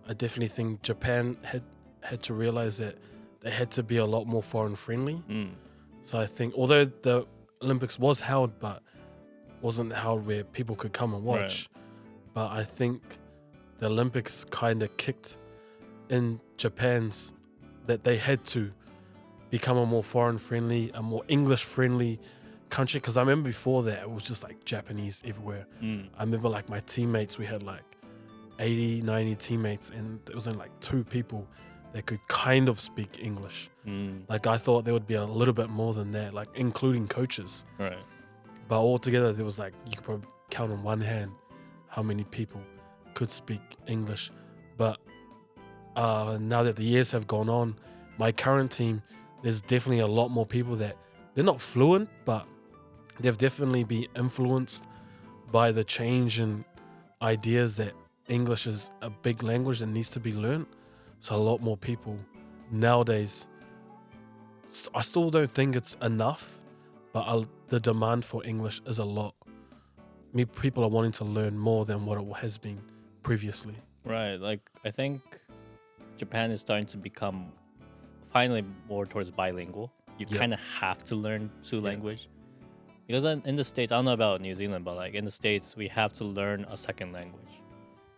I definitely think Japan had to realize that they had to be a lot more foreign friendly. So I think although the Olympics was held, but wasn't held where people could come and watch, but I think the Olympics kind of kicked in Japan's that they had to become a more foreign friendly, a more English friendly country, because I remember before that it was just like Japanese everywhere. I remember like my teammates, we had like 80, 90 teammates, and there was only like 2 people that could kind of speak English. Like I thought there would be a little bit more than that, like including coaches. Right. But altogether there was like, you could probably count on one hand how many people could speak English. But now that the years have gone on, my current team, there's definitely a lot more people that they're not fluent, but they've definitely been influenced by the change in ideas that English is a big language that needs to be learned. So a lot more people nowadays, I still don't think it's enough, but the demand for English is a lot. People are wanting to learn more than what it has been previously. Right. Like, I think Japan is starting to become finally more towards bilingual. You kind of have to learn 2 languages. Because in the States, I don't know about New Zealand, but like in the States, we have to learn a second language.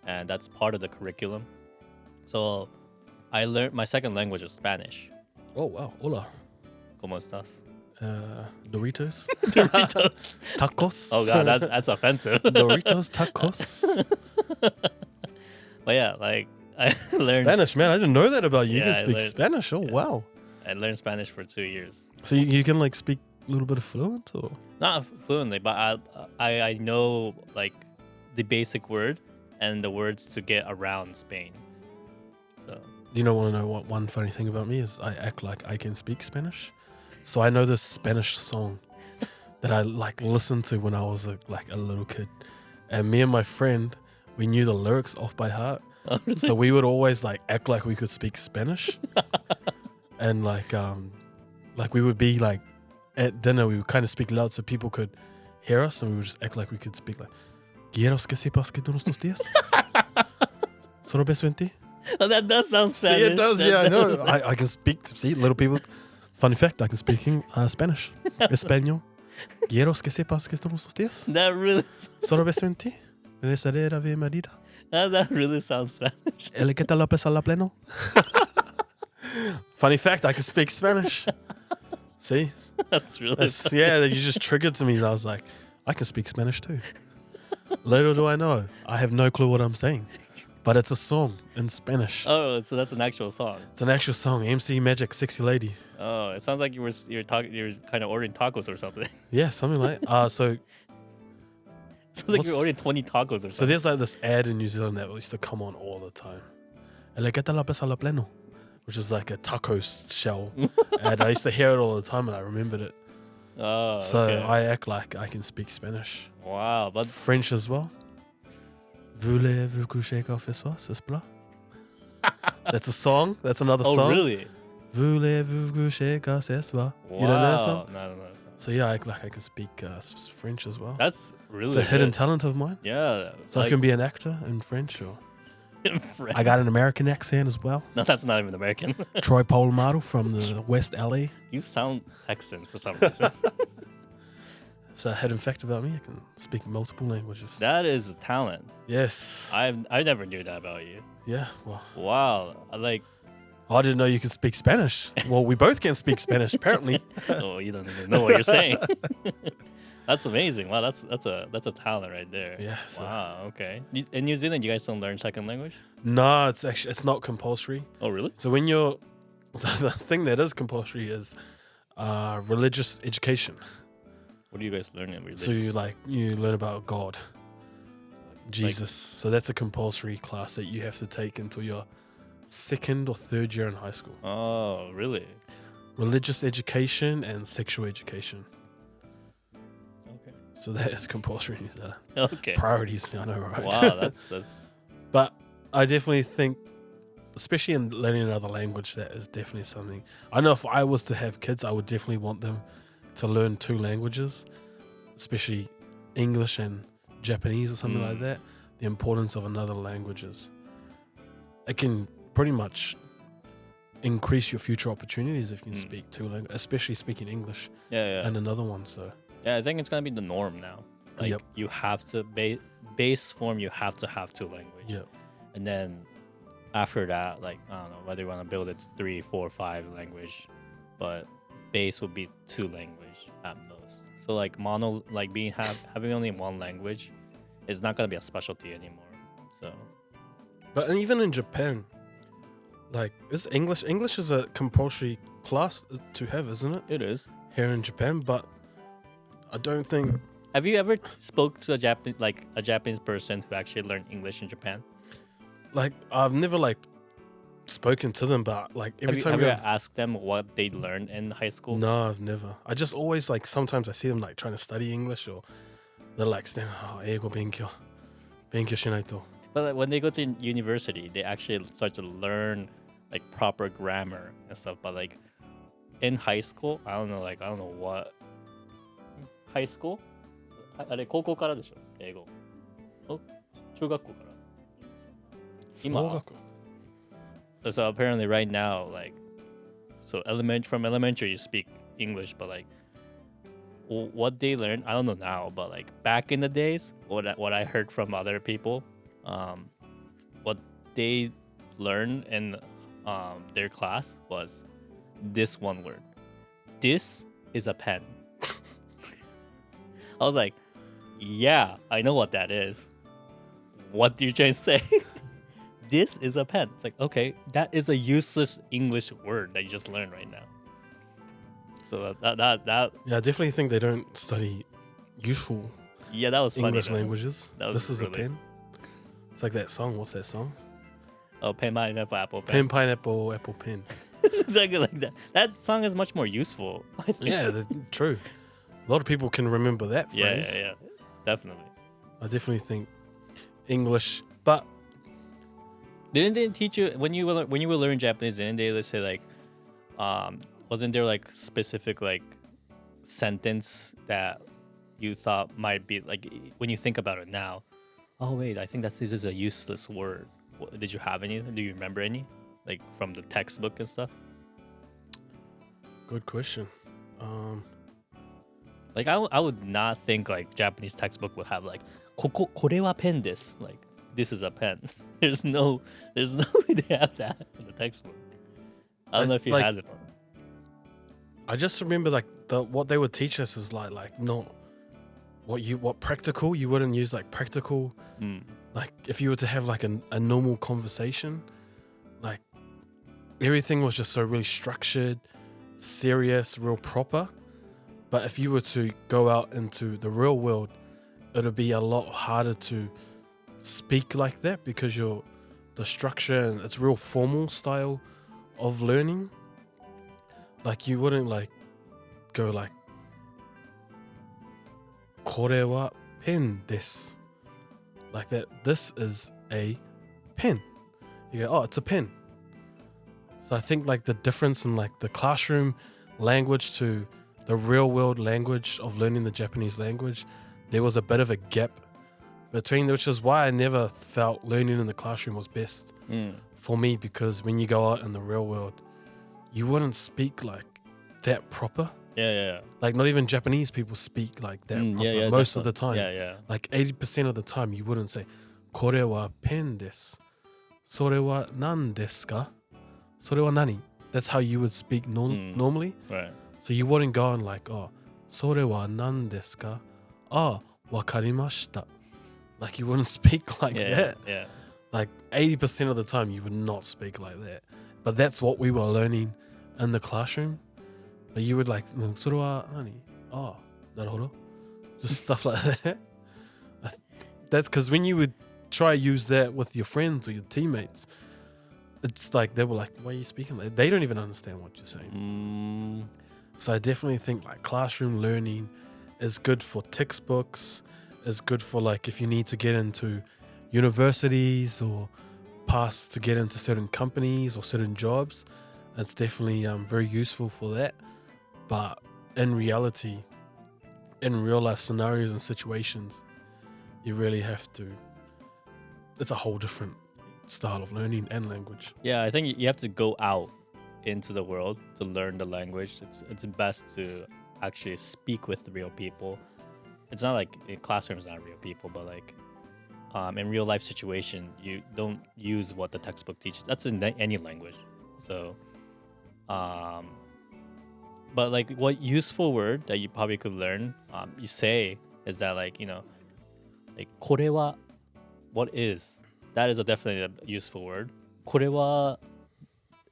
And that's part of the curriculum. So I learned my second language is Spanish. Oh, wow. Hola. ¿Cómo estás? Doritos. Doritos. Tacos. Oh, God, that's offensive. Doritos, tacos. But yeah, like I learned Spanish, man. I didn't know that about you. Yeah, You I can speak learned- Spanish. Oh, wow. I learned Spanish for 2 years. So you can like speak a little bit of fluent, or? Not fluently, but I know like the basic word and the words to get around Spain. So You don't want to know what one funny thing about me is? I act like I can speak Spanish. So I know this Spanish song that I like listened to when I was a little kid. And me and my friend, we knew the lyrics off by heart. So we would always like act like we could speak Spanish. And like we would be like at dinner, we would kind of speak loud so people could hear us, and we would just act like we could speak like, "Quiero que sepas que todos los días solo beso en ti." oh, that does sound Spanish. See, it does. That Yeah, I know. I can speak. See, little people. Funny fact: I can speak Spanish, Español. Quiero que sepas que todos los días That really solo beso en ti. En esa era Ave María. that really sounds Spanish. El que te la pesa la pleno. Funny fact: I can speak Spanish. See, That's really yeah. You just triggered to me. I was like, I can speak Spanish too. Little do I know, I have no clue what I'm saying, but it's a song in Spanish. Oh, so that's an actual song. It's an actual song. MC Magic, Sexy Lady. Oh, it sounds like you were kind of ordering tacos or something. Yeah, something like. So It sounds like What's- you're ordering 20 tacos or So something. there's like this ad in New Zealand that used to come on all the time. El que te la pesa la pleno, which is like a taco shell. And I used to hear it all the time, and I remembered it. Oh, So okay. I act like I can speak Spanish. Wow, but French as well. Voulez-vous coucher avec moi, s'il vous plaît? That's a song. That's another oh song. really? Voulez-vous coucher avec moi? Wow. You don't know that song? No. So yeah, I act like I can speak French as well. That's really It's a hidden good. talent of mine. Yeah. So I can be an actor in French, or in French. I got an American accent as well. No, that's not even American. Troy Polamalu from the West LA. You sound Texan for some reason. It's a hidden fact about me. I can speak multiple languages. That is a talent. Yes. I never knew that about you. Yeah. Well, Wow. Like, I didn't know you could speak Spanish. Well, we both can speak Spanish, apparently. oh, you don't even know what you're saying. That's amazing. Wow, that's a talent right there. Yeah. So. Wow. Okay. In New Zealand, you guys don't learn second language? No, it's not compulsory. Oh, really? So so the thing that is compulsory is religious education. What do you guys learn in religion? So you learn about God, Jesus. So that's a compulsory class that you have to take until your second or third year in high school. Oh, really? Religious education and sexual education. Okay. So that is compulsory. Okay. Priorities, I know, right? Wow, that's But I definitely think, especially in learning another language, that is definitely something. I know if I was to have kids, I would definitely want them to learn 2 languages, especially English and Japanese or something like that. The importance of another languages. It can pretty much increase your future opportunities if you speak 2 languages, especially speaking English yeah. and another one. So Yeah, I think it's gonna be the norm now. Like Yep. you have to base form. You have to have 2 language. yeah, And then after that, like I don't know whether you want to build it to 3, 4, 5 language, but base would be 2 language at most. So like having only one language is not gonna be a specialty anymore. So, But even in Japan, like, is English is a compulsory class to have, isn't it? it is. Here in Japan, but I don't think. Have you ever spoke to a Japanese person who actually learned English in Japan? Like, I've never like spoken to them, but like every time Have you ever asked them what they learned in high school? No, I've never. I just always like sometimes I see them like trying to study English, or they're like saying, "Oh, 英語勉強しないと." But like, when they go to university, they actually start to learn like proper grammar and stuff. But like in high school, I don't know what high school? あれ高校からでしょ英語。中学校から。今。小学校。So apparently right now, like, from elementary you speak English, but like what they learn, I don't know now, but like back in the days, what I heard from other people, what they learned in their class was this one word. This is a pen. I was like, yeah, I know what that is. What do you trying to say? This is a pen. It's like, okay, that is a useless English word that you just learned right now. So that Yeah, I definitely think they don't study useful that was funny, English though. languages. This is really... a pen. It's like that song. What's that song? Oh, pen, pineapple, apple, pen. Pen, pineapple, apple, pen. It's exactly like that. That song is much more useful, I think. Yeah, true. A lot of people can remember that phrase. Yeah, definitely. I definitely think English, but didn't they teach you when you were learning Japanese? Didn't they say like, wasn't there like specific like sentence that you thought might be like when you think about it now? Oh wait, I think this is a useless word. Did you have any? Do you remember any, like from the textbook and stuff? Good question. Like I would not think like Japanese textbook would have like これはペンです. Like this is a pen. There's no way they have that in the textbook. I don't know if you had it. I just remember like what they would teach us is like not what practical. You wouldn't use like practical. Like if you were to have like a normal conversation, like everything was just so really structured, serious, real proper. But if you were to go out into the real world, it would be a lot harder to speak like that because the structure and it's real formal style of learning. Like you wouldn't like go like これはペンです like that. This is a pen. You go, oh, it's a pen. So I think like the difference in like the classroom language to the real world language of learning the Japanese language, there was a bit of a gap between, which is why I never felt learning in the classroom was best for me, because when you go out in the real world, you wouldn't speak like that proper. Yeah. Like not even Japanese people speak like that proper most of the time. Yeah. Like 80% of the time you wouldn't say これはペンです。それは何ですか? それは何? That's how you would speak normally. Right. So you wouldn't go on like, oh, それは何ですか? Ah, わかりました. Like you wouldn't speak like that. Yeah. Like 80% of the time you would not speak like that. But that's what we were learning in the classroom. But you would like, それは何? Oh, なるほど. Just stuff like that. That's because when you would try to use that with your friends or your teammates, it's like they were like, why are you speaking like that? They don't even understand what you're saying. So I definitely think like classroom learning is good for textbooks, is good for like if you need to get into universities or pass to get into certain companies or certain jobs. It's definitely very useful for that. But in reality, in real life scenarios and situations, you really have to, it's a whole different style of learning and language. Yeah, I think you have to go out into the world to learn the language. It's best to actually speak with real people. It's not like in classrooms, not real people, but like in real life situation, you don't use what the textbook teaches. That's in any language. So But like, what useful word that you probably could learn, you say is that like like これは what is, that is definitely a useful word. これは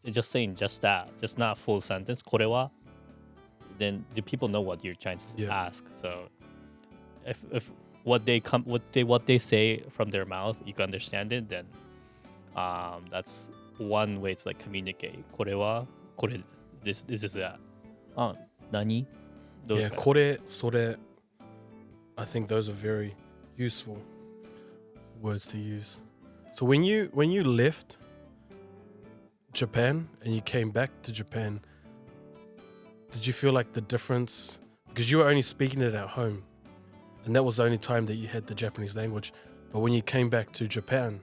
just saying just that, just not full sentence. これは then do people know what you're trying to ask? So if what they say from their mouth you can understand it, then that's one way to like communicate. これはこれ this is that. 何 those Yeah, kind of- これそれ I think those are very useful words to use. So when you left Japan and you came back to Japan, did you feel like the difference, because you were only speaking it at home and that was the only time that you had the Japanese language, but when you came back to Japan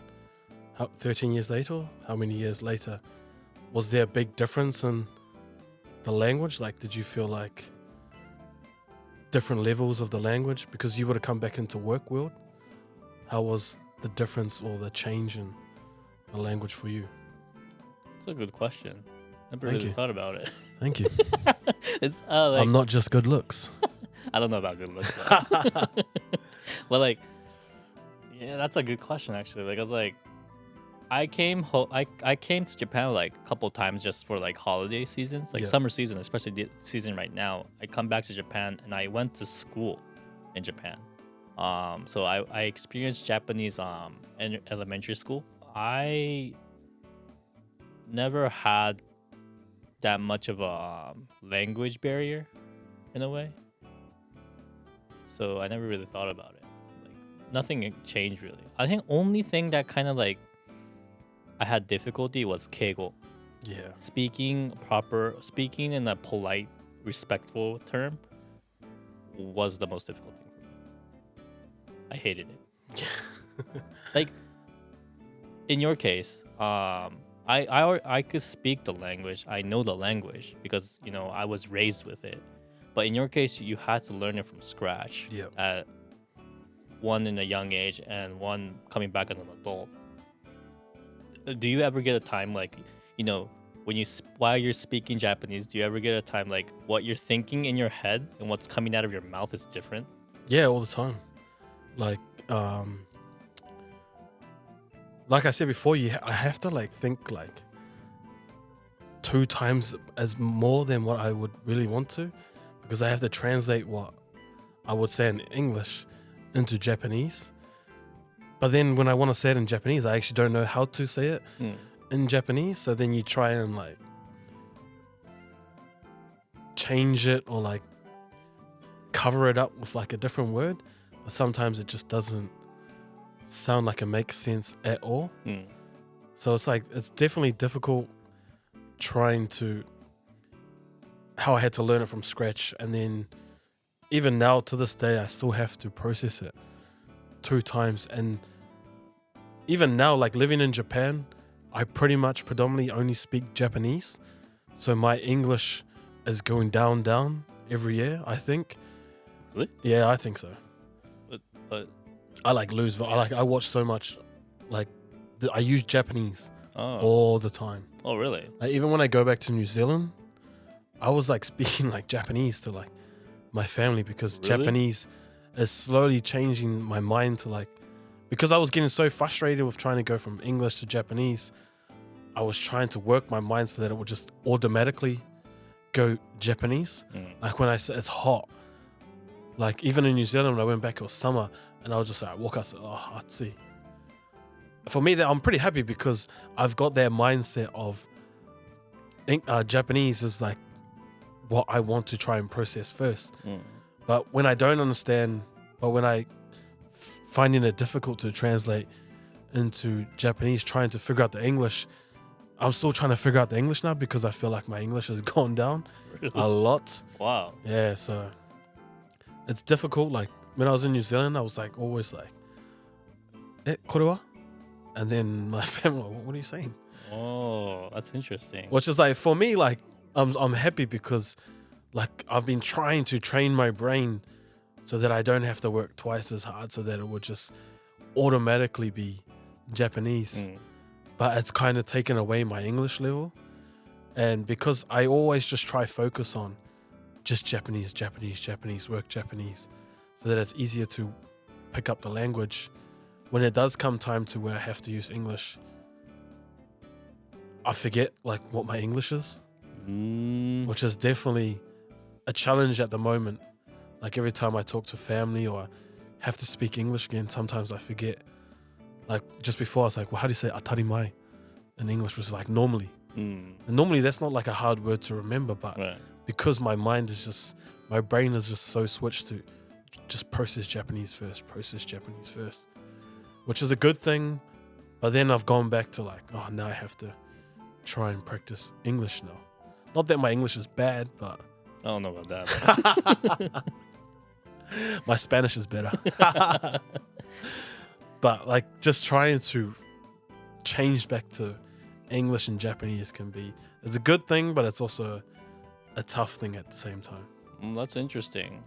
13 years later, how many years later, was there a big difference in the language? Like, did you feel like different levels of the language because you would have come back into work world? How was the difference or the change in the language for you? It's a good question. Never Thank really you. thought about it. Thank you. It's like, I'm not just good looks. I don't know about good looks. Though. But like, yeah, that's a good question actually. Like I was like, I came to Japan like a couple times just for like holiday seasons, like summer season, especially the season right now. I come back to Japan and I went to school in Japan. So I experienced Japanese in elementary school. I never had that much of a language barrier in a way. So I never really thought about it. Like nothing changed really. I think only thing that kind of like I had difficulty was keigo. Yeah. Speaking in a polite, respectful term was the most difficult thing for me. I hated it. Like in your case, I could speak the language. I know the language because I was raised with it. But in your case, you had to learn it from scratch. Yeah. At one in a young age and one coming back as an adult. Do you ever get a time like, when while you're speaking Japanese, do you ever get a time like what you're thinking in your head and what's coming out of your mouth is different? Yeah, all the time. Like I said before, I have to like think like 2 times as more than what I would really want to, because I have to translate what I would say in English into Japanese. But then when I want to say it in Japanese, I actually don't know how to say it in Japanese. So then you try and like change it or like cover it up with like a different word. But sometimes it just doesn't sound like it makes sense at all. So it's like, it's definitely difficult trying to, how I had to learn it from scratch. And then even now to this day, I still have to process it 2 times. And even now, like living in Japan, I pretty much predominantly only speak Japanese. So my English is going down every year, I think. Really? Yeah, I think so. But I like lose. I watch so much. Like I use Japanese oh, all the time. oh really? Like, even when I go back to New Zealand, I was like speaking like Japanese to like my family because Really? Japanese is slowly changing my mind to like, because I was getting so frustrated with trying to go from English to Japanese, I was trying to work my mind so that it would just automatically go Japanese. Like when I said it's hot, like even in New Zealand when I went back, it was summer, and I was just like walk out, oh, atsu. For me, that I'm pretty happy because I've got that mindset of Japanese is like what I want to try and process first. But when I don't understand, but when I finding it difficult to translate into Japanese, trying to figure out the English, I'm still trying to figure out the English now because I feel like my English has gone down a lot. Wow. Yeah, so it's difficult. Like when I was in New Zealand, I was like always like, kore wa? And then my family, what are you saying? Oh, that's interesting. Which is like, for me, like I'm happy because like I've been trying to train my brain so that I don't have to work twice as hard, so that it would just automatically be Japanese. But it's kind of taken away my English level. And because I always just try focus on just Japanese, work Japanese, so that it's easier to pick up the language. When it does come time to where I have to use English, I forget like what my English is, which is definitely a challenge at the moment. Like every time I talk to family or have to speak English again, sometimes I forget. Like just before I was like, well, how do you say atarimai in English? Was like normally. And normally that's not like a hard word to remember, but because my brain is just so switched to just process Japanese first, which is a good thing. But then I've gone back to like, oh, now I have to try and practice English now. Not that my English is bad, but I don't know about that. My Spanish is better. But like just trying to change back to English and Japanese it's a good thing, but it's also a tough thing at the same time. That's interesting.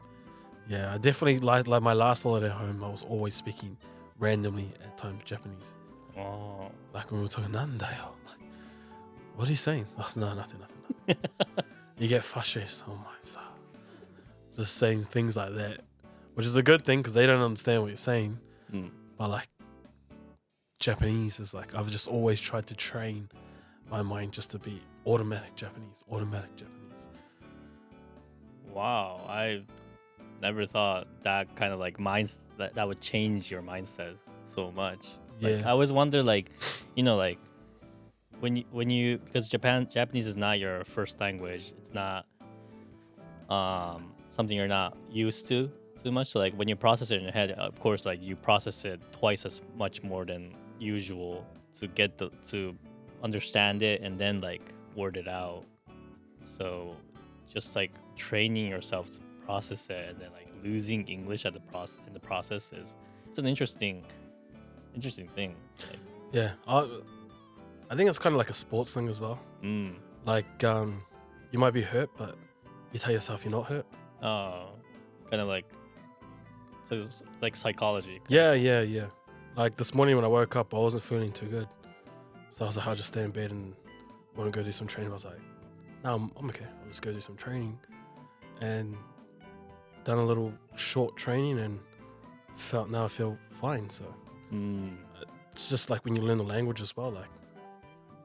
Yeah, I definitely like my last holiday home, I was always speaking randomly at times Japanese. Oh. Like when we were talking, nandayo. Like, what are you saying? Oh, no, nothing. You get frustrated. Oh my God. Just saying things like that, which is a good thing because they don't understand what you're saying. But like Japanese is like, I've just always tried to train my mind just to be automatic Japanese. Wow, I've never thought that kind of like that would change your mindset so much. Like, Yeah. I always wonder, like, like when you because Japanese is not your first language. It's not something you're not used to too much. So like when you process it in your head, of course, like you process it twice as much more than usual to get to understand it and then like word it out. So just like training yourself to process it and then like losing English in the process it's an interesting thing. Like, Yeah, I think it's kind of like a sports thing as well. Like you might be hurt, but you tell yourself you're not hurt. Oh, kind of like so it's like psychology. Yeah. Like this morning when I woke up, I wasn't feeling too good, so I was like, I'll just stay in bed and want to go do some training. I was like, no, I'm okay. I'll just go do some training, and done a little short training and I feel fine. So it's just like when you learn the language as well, like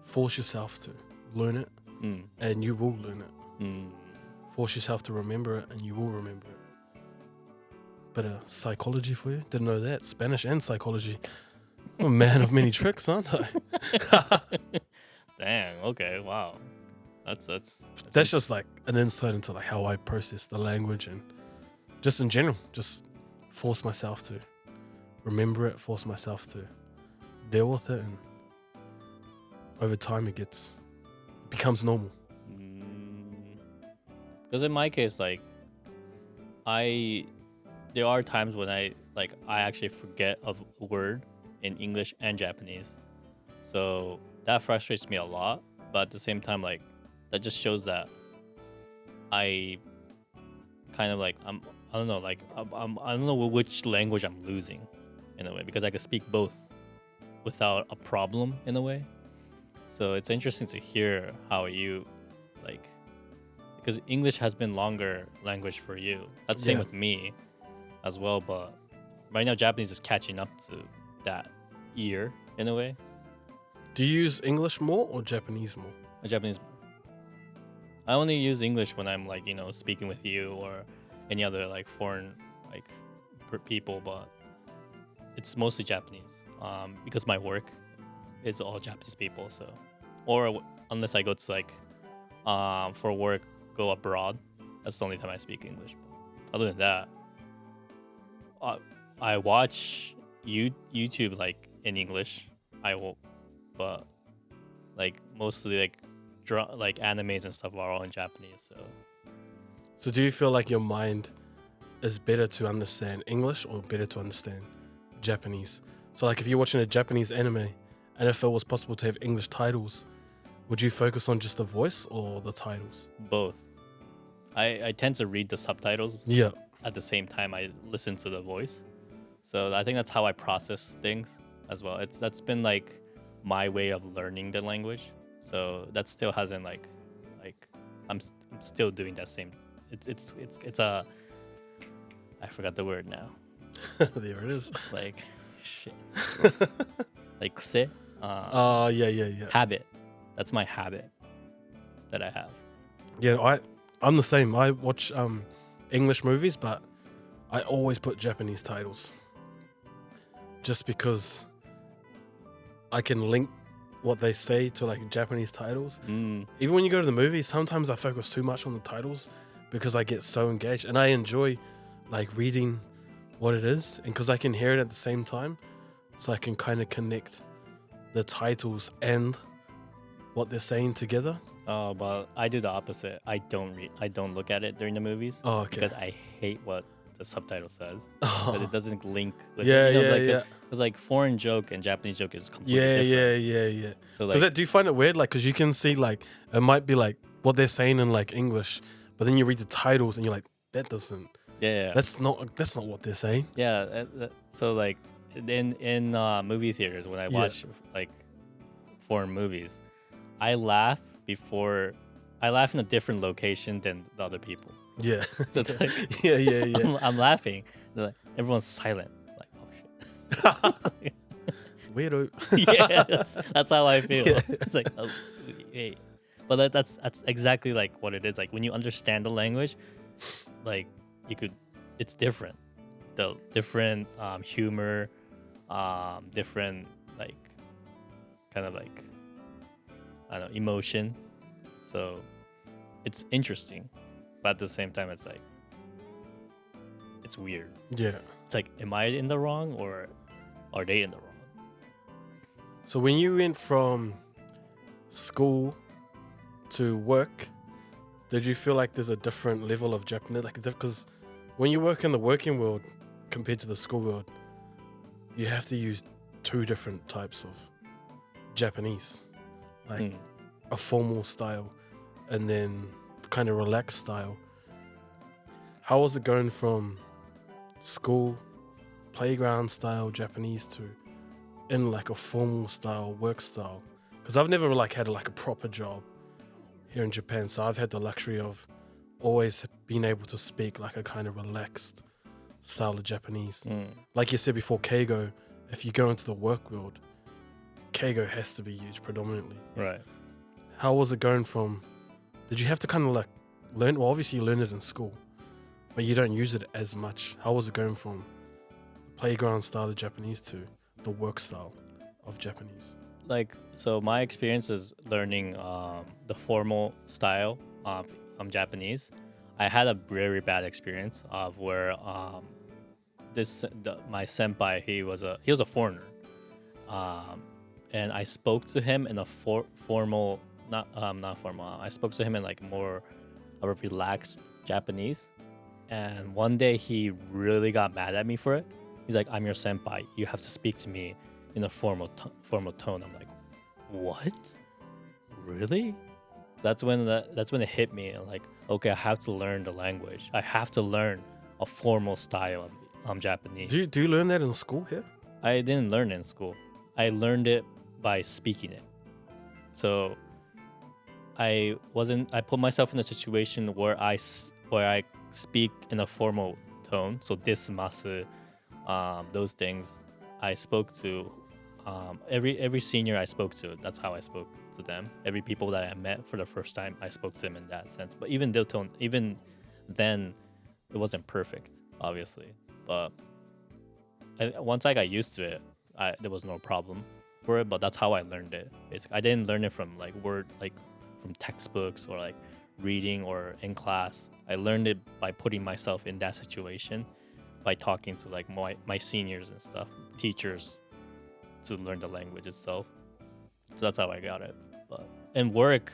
force yourself to learn it and you will learn it. Force yourself to remember it and you will remember it. Bit of psychology for you. Didn't know that. Spanish and psychology. I'm a man of many tricks, aren't I? Dang, okay, wow. That's just like an insight into like how I process the language and just in general, just force myself to remember it, force myself to deal with it, and over time it becomes normal. Because in my case, like there are times when I actually forget a word in English and Japanese, so that frustrates me a lot. But at the same time, like that just shows that I kind of like I don't know, like I don't know which language I'm losing in a way, because I can speak both without a problem in a way. So it's interesting to hear how you like, because English has been longer language for you. That's the same with me as well, but right now Japanese is catching up to that year in a way. Do you use English more or Japanese more? Japanese. I only use English when I'm like, speaking with you or any other like foreign like people, but it's mostly Japanese because my work is all Japanese people. So, or unless I go to like for work, go abroad, that's the only time I speak English. Other than that, I watch YouTube like in English. I will, but like mostly like animes and stuff are all in Japanese. So do you feel like your mind is better to understand English or better to understand Japanese? So like if you're watching a Japanese anime and if it was possible to have English titles, would you focus on just the voice or the titles? Both. I tend to read the subtitles. Yeah. At the same time I listen to the voice. So I think that's how I process things as well. That's been like my way of learning the language. So that still hasn't like I'm still doing that same it's a I forgot the word now. There it is. Like shit. Like se. Yeah. Habit. That's my habit that I have. Yeah, I'm the same. I watch English movies, but I always put Japanese titles. Just because I can link what they say to like Japanese titles. Even when you go to the movies, sometimes I focus too much on the titles because I get so engaged, and I enjoy like reading what it is, and because I can hear it at the same time, so I can kind of connect the titles and what they're saying together. Oh, but I do the opposite. I don't look at it during the movies. Oh, okay. Because I hate what the subtitle says. Oh. Because it doesn't link with Yeah, it. You know, yeah, like Because like foreign joke and Japanese joke is completely different. Yeah. So Because like, do you find it weird? Like, because you can see like it might be like what they're saying in like English, but then you read the titles and you're like, that doesn't. yeah. That's not what they're saying. Yeah. So like in movie theaters when I watch like foreign movies, I laugh in a different location than the other people. Yeah. So it's like, yeah. I'm laughing. Like, everyone's silent. Like, oh shit. Weirdo. Yeah, that's how I feel. Yeah. It's like, oh, hey. But that's exactly like what it is. Like when you understand the language, like it's different. The different humor, different like kind of like I don't know, emotion. So it's interesting, but at the same time, it's like it's weird. Yeah. It's like, am I in the wrong or are they in the wrong? So when you went from school to work, did you feel like there's a different level of Japanese? Like, because when you work in the working world compared to the school world, you have to use two different types of Japanese, like a formal style and then kind of relaxed style. How was it going from school, playground style Japanese to in like a formal style work style? Because I've never like had like a proper job here in Japan, so I've had the luxury of always being able to speak like a kind of relaxed style of Japanese. Like you said before, Keigo, if you go into the work world, Keigo has to be used predominantly. Right. How was it going from, did you have to kind of like learn, well obviously you learn it in school, but you don't use it as much. How was it going from playground style of Japanese to the work style of Japanese? Like, so my experience is learning the formal style of Japanese. I had a very bad experience of where my senpai, he was a foreigner, and I spoke to him in a formal, not formal. I spoke to him in like more of a relaxed Japanese, and one day he really got mad at me for it. He's like, "I'm your senpai. You have to speak to me in a formal tone." I'm like, "What? Really?" That's when it hit me. And like, okay, I have to learn the language. I have to learn a formal style of Japanese. Do you learn that in school here? I didn't learn it in school. I learned it by speaking it. So I put myself in a situation where I speak in a formal tone. So desumasu, those things. I spoke to every senior I spoke to. That's how I spoke to them. Every people that I met for the first time, I spoke to them in that sense. But even then, it wasn't perfect, obviously. But once I got used to it, there was no problem for it. But that's how I learned it. Basically, I didn't learn it from from textbooks or like reading or in class. I learned it by putting myself in that situation, by talking to like my seniors and stuff, teachers, to learn the language itself. So that's how I got it. But in work,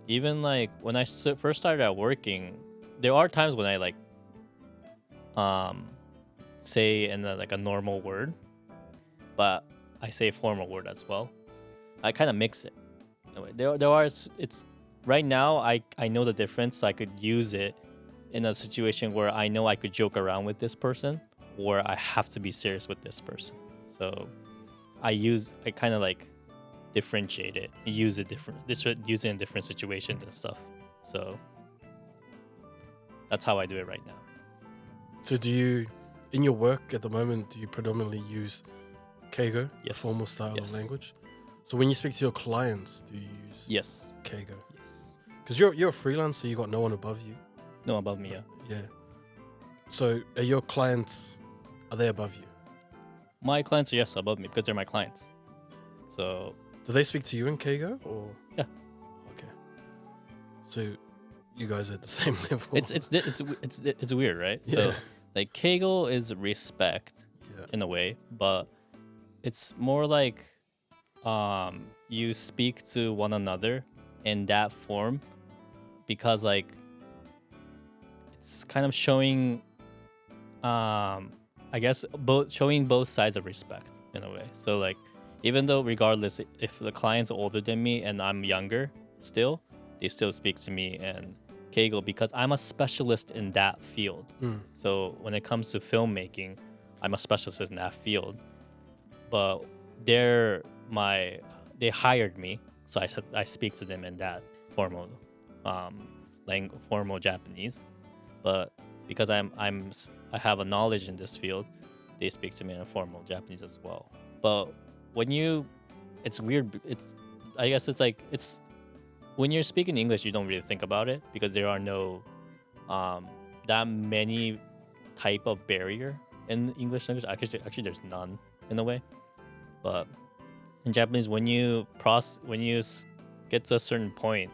even like when I first started out working, there are times when I like say in like a normal word, but I say a formal word as well. I kind of mix it. It's right now I know the difference. So I could use it in a situation where I know I could joke around with this person, or I have to be serious with this person. So I kind of like differentiate it, use it in different situations and stuff. So That's how I do it right now. So do you, in your work at the moment, do you predominantly use Keigo, the Yes. formal style Yes. of language? So when you speak to your clients, do you use Yes. Keigo? Yes. Because you're a freelancer, you got no one above you. No, above me, yeah. Yeah. So are your clients, are they above you? My clients are, yes, above me because they're my clients. So, Do they speak to you in Keigo or? Yeah. Okay. So you guys are at the same level. it's weird, right? Yeah. So, like, Keigo is respect Yeah. in a way, but it's more like you speak to one another in that form because, like, it's kind of showing I guess showing both sides of respect in a way. So, like, even though regardless if the client's older than me and I'm younger still, they still speak to me in Keigo because I'm a specialist in that field. So when it comes to filmmaking, I'm a specialist in that field. But they hired me, so I speak to them in that formal formal Japanese. But because I have a knowledge in this field, they speak to me in a formal Japanese as well. But it's weird. I guess it's like when you're speaking English, you don't really think about it because there are no that many type of barrier in English language. Actually, there's none in a way. But in Japanese, when you get to a certain point,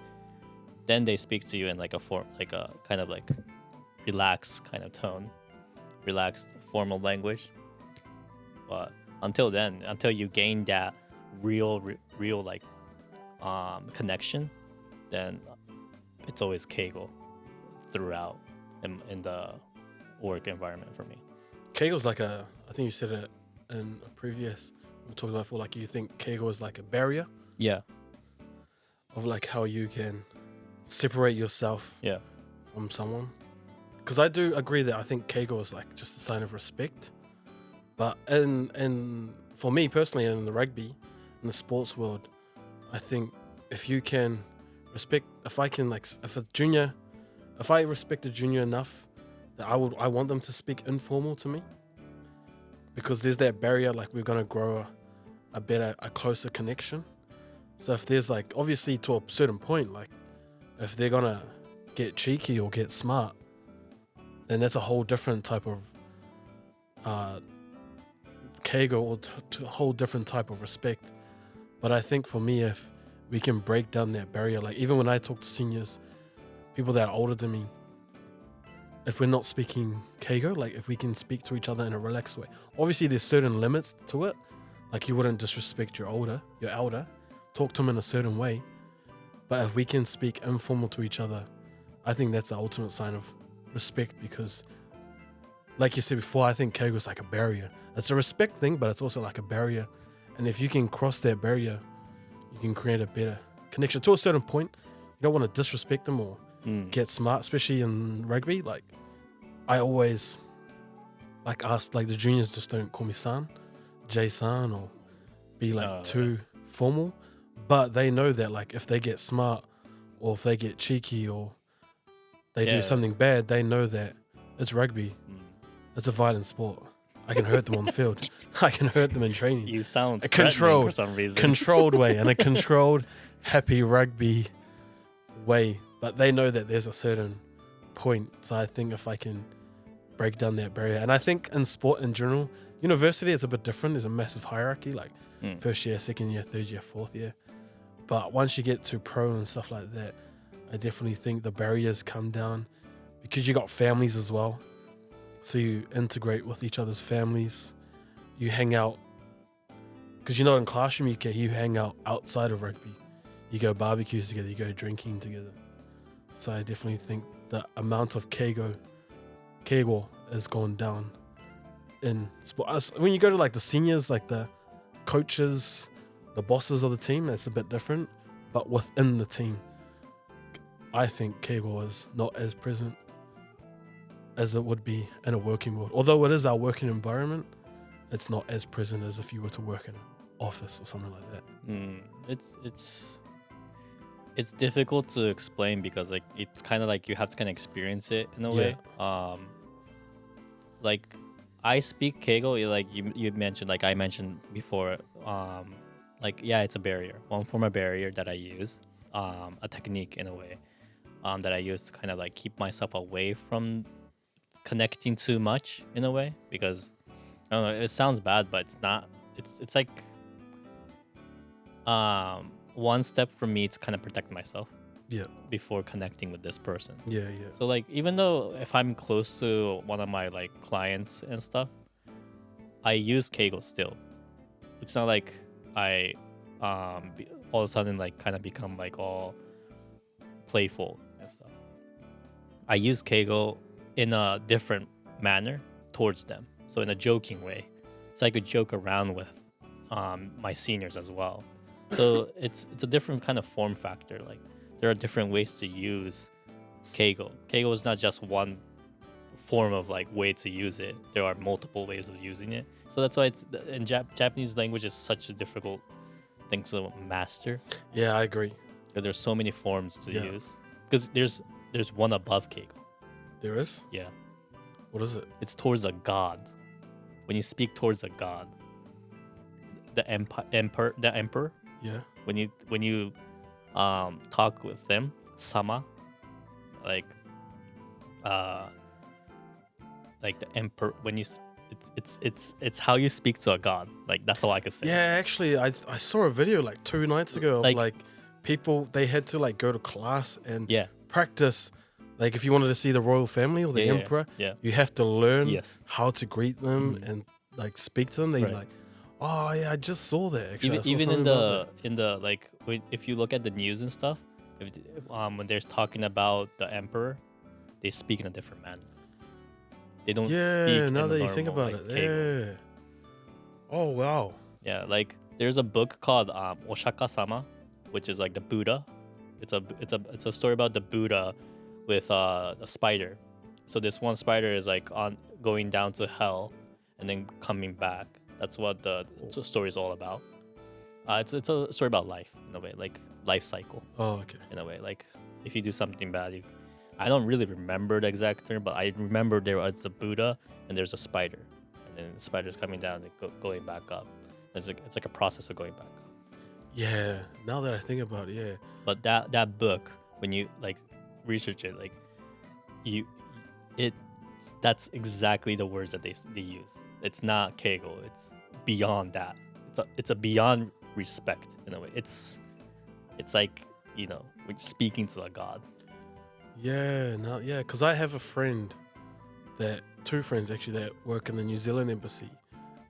then they speak to you in like a kind of like relaxed kind of tone, relaxed formal language. But until then, until you gain that real like connection, then it's always Keigo throughout in the work environment for me. Keigo's like I think you said it in a previous, we talked about before, like you think Keigo is like a barrier Yeah. of like how you can separate yourself Yeah. from someone. Because I do agree that I think Keigo is like just a sign of respect. But and for me personally, in the rugby, in the sports world, I think if you can respect, if I respect a junior enough, that I want them to speak informal to me. Because there's that barrier, like we're gonna grow a closer connection. So if there's like, obviously to a certain point, like if they're gonna get cheeky or get smart, then that's a whole different type of Keigo or a whole different type of respect. But I think for me, if we can break down that barrier, like even when I talk to seniors, people that are older than me, if we're not speaking Keigo, like if we can speak to each other in a relaxed way. Obviously there's certain limits to it. Like you wouldn't disrespect your elder, talk to them in a certain way. But if we can speak informal to each other, I think that's the ultimate sign of respect, because like you said before, I think Keigo is like a barrier. It's a respect thing, but it's also like a barrier. And if you can cross that barrier, you can create a better connection. To a certain point, you don't want to disrespect them or get smart, especially in rugby. Like I always like ask, like the juniors just don't call me san, Jay-san, or be like too formal. But they know that like if they get smart or if they get cheeky or they do something bad, they know that it's rugby. It's a violent sport. I can hurt them on the field. I can hurt them in training. You sound a controlled for some reason. Controlled way, and a controlled, happy rugby way. But they know that there's a certain point. So I think if I can break down that barrier, and I think in sport in general, university it's a bit different. There's a massive hierarchy, like first year, second year, third year, fourth year. But once you get to pro and stuff like that, I definitely think the barriers come down because you got families as well. So you integrate with each other's families. You hang out, because you're not in classroom, you hang out outside of rugby. You go barbecues together, you go drinking together. So I definitely think the amount of Keigo has gone down in sport. When you go to like the seniors, like the coaches, the bosses of the team, that's a bit different. But within the team, I think Keigo is not as present as it would be in a working world. Although it is our working environment, it's not as present as if you were to work in an office or something like that. It's difficult to explain because like it's kind of like you have to kind of experience it in a way. Like I speak Keigo, like you mentioned, like I mentioned before. Like yeah, it's a barrier, one form of barrier that I use, a technique in a way, that I use to kind of like keep myself away from connecting too much in a way, because I don't know, it sounds bad, but it's not. It's like one step for me to kind of protect myself before connecting with this person. So like even though if I'm close to one of my like clients and stuff, I use Keigo still. It's not like I all of a sudden like kind of become like all playful and stuff. I use Keigo in a different manner towards them, so in a joking way, so I could joke around with my seniors as well. So it's a different kind of form factor. Like there are different ways to use Keigo. Keigo is not just one form of like way to use it. There are multiple ways of using it. So that's why it's in Japanese language is such a difficult thing to master. Yeah, I agree. Because there's so many forms to use. Because there's one above Keigo. There is? Yeah. What is it? It's towards a god. When you speak towards a god, the emperor. Yeah. When you talk with them, sama, like the emperor. When you it's how you speak to a god. Like that's all I can say. Yeah, actually, I saw a video like 2 nights ago of like people, they had to like go to class and practice. Like if you wanted to see the royal family or the emperor, you have to learn how to greet them and like speak to them. They like, oh yeah, I just saw that actually. Even in the like if you look at the news and stuff, when they're talking about the emperor, they speak in a different manner. They don't speak now in that the you think normal, about like, it. Keigo. Yeah. Oh wow. Yeah, like there's a book called Oshaka-sama, which is like the Buddha. It's a story about the Buddha with a spider. So this one spider is like going down to hell and then coming back. That's what the story is all about. It's a story about life in a way, like life cycle. Oh, okay. In a way, like if you do something bad, I don't really remember the exact term, but I remember there was the Buddha and there's a spider, and then the spider's coming down and going back up. It's like a process of going back up. Yeah. Now that I think about it, yeah. But that book, when you like research it, like that's exactly the words that they use. It's not Keigo. It's beyond that. It's a beyond respect in a way. It's like, you know, we're speaking to a god. Yeah, because I have two friends actually that work in the New Zealand embassy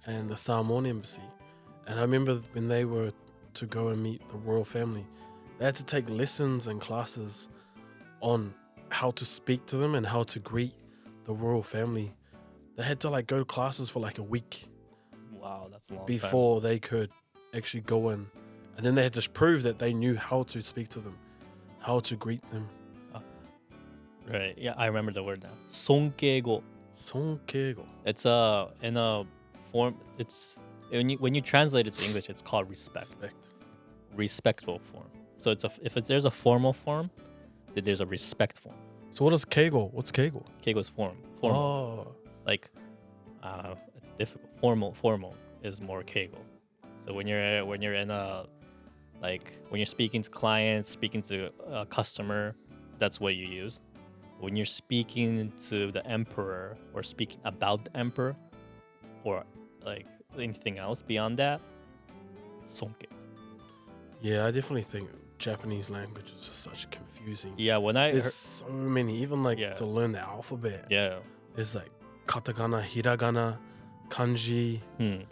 and the Samoan embassy, and I remember when they were to go and meet the royal family, they had to take lessons and classes on how to speak to them and how to greet the royal family. They had to like go to classes for like a week. Wow, that's a long before they could actually go in, and then they had to prove that they knew how to speak to them, how to greet them. Right. Yeah, I remember the word now. Sonkeigo. Sonkeigo. It's in a form. It's when you translate it to English, it's called respect. Respectful form. So if there's a formal form, then there's a respect form. So what is Keigo? What's Keigo? Keigo's form. Formal. Oh. Like, it's difficult. Formal is more Keigo. So when you're in a, like when you're speaking to clients, speaking to a customer, that's what you use. When you're speaking to the emperor or speaking about the emperor, or like anything else beyond that, sonke. Yeah, I definitely think Japanese language is just such confusing. Yeah, there's so many, even like to learn the alphabet. Yeah. There's like katakana, hiragana, kanji, and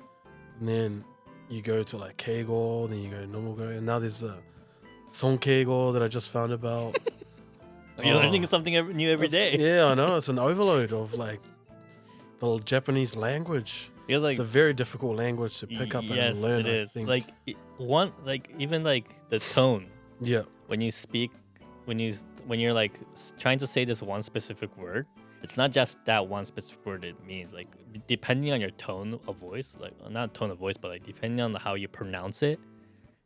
then you go to like keigo, then you go normal go, and now there's a sonkeigo that I just found about. You're learning something new every day. Yeah, I know. It's an overload of like the Japanese language. It's a very difficult language to pick up and learn. Yes, it is. Like even like the tone. Yeah. When you speak, when you're like trying to say this one specific word, it's not just that one specific word it means. Like depending on your tone of voice, like not tone of voice, but like depending on how you pronounce it,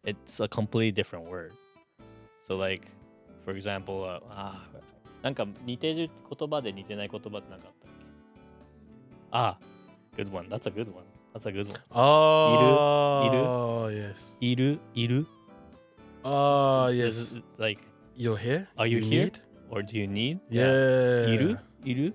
it's a completely different word. So like, for example, なんか似てる言葉で似てない言葉って何かあったっけ？あ、good one. That's a good one. That's a good one. Oh, yes. いる? Oh, This yes. is like, You're here? are you here? Need? Or do you need? Yeah. いる?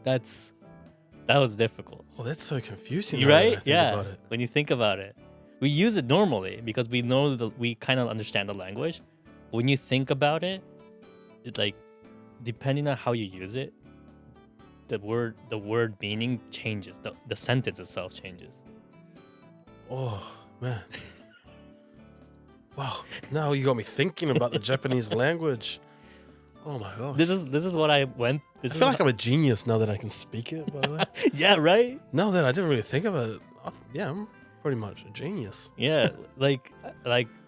That was difficult. Oh, that's so confusing. You're now that right? I think Yeah. about it. When you think about it, we use it normally because we know that we kind of understand the language. When you think about it, it like, depending on how you use it, the word meaning changes. The sentence itself changes. Oh, man. Wow. Now you got me thinking about the Japanese language. Oh my gosh. This is what I went. I feel like I'm a genius now that I can speak it, by the way. Yeah, right? Now that I didn't really think about it, yeah, I'm pretty much a genius. Yeah, like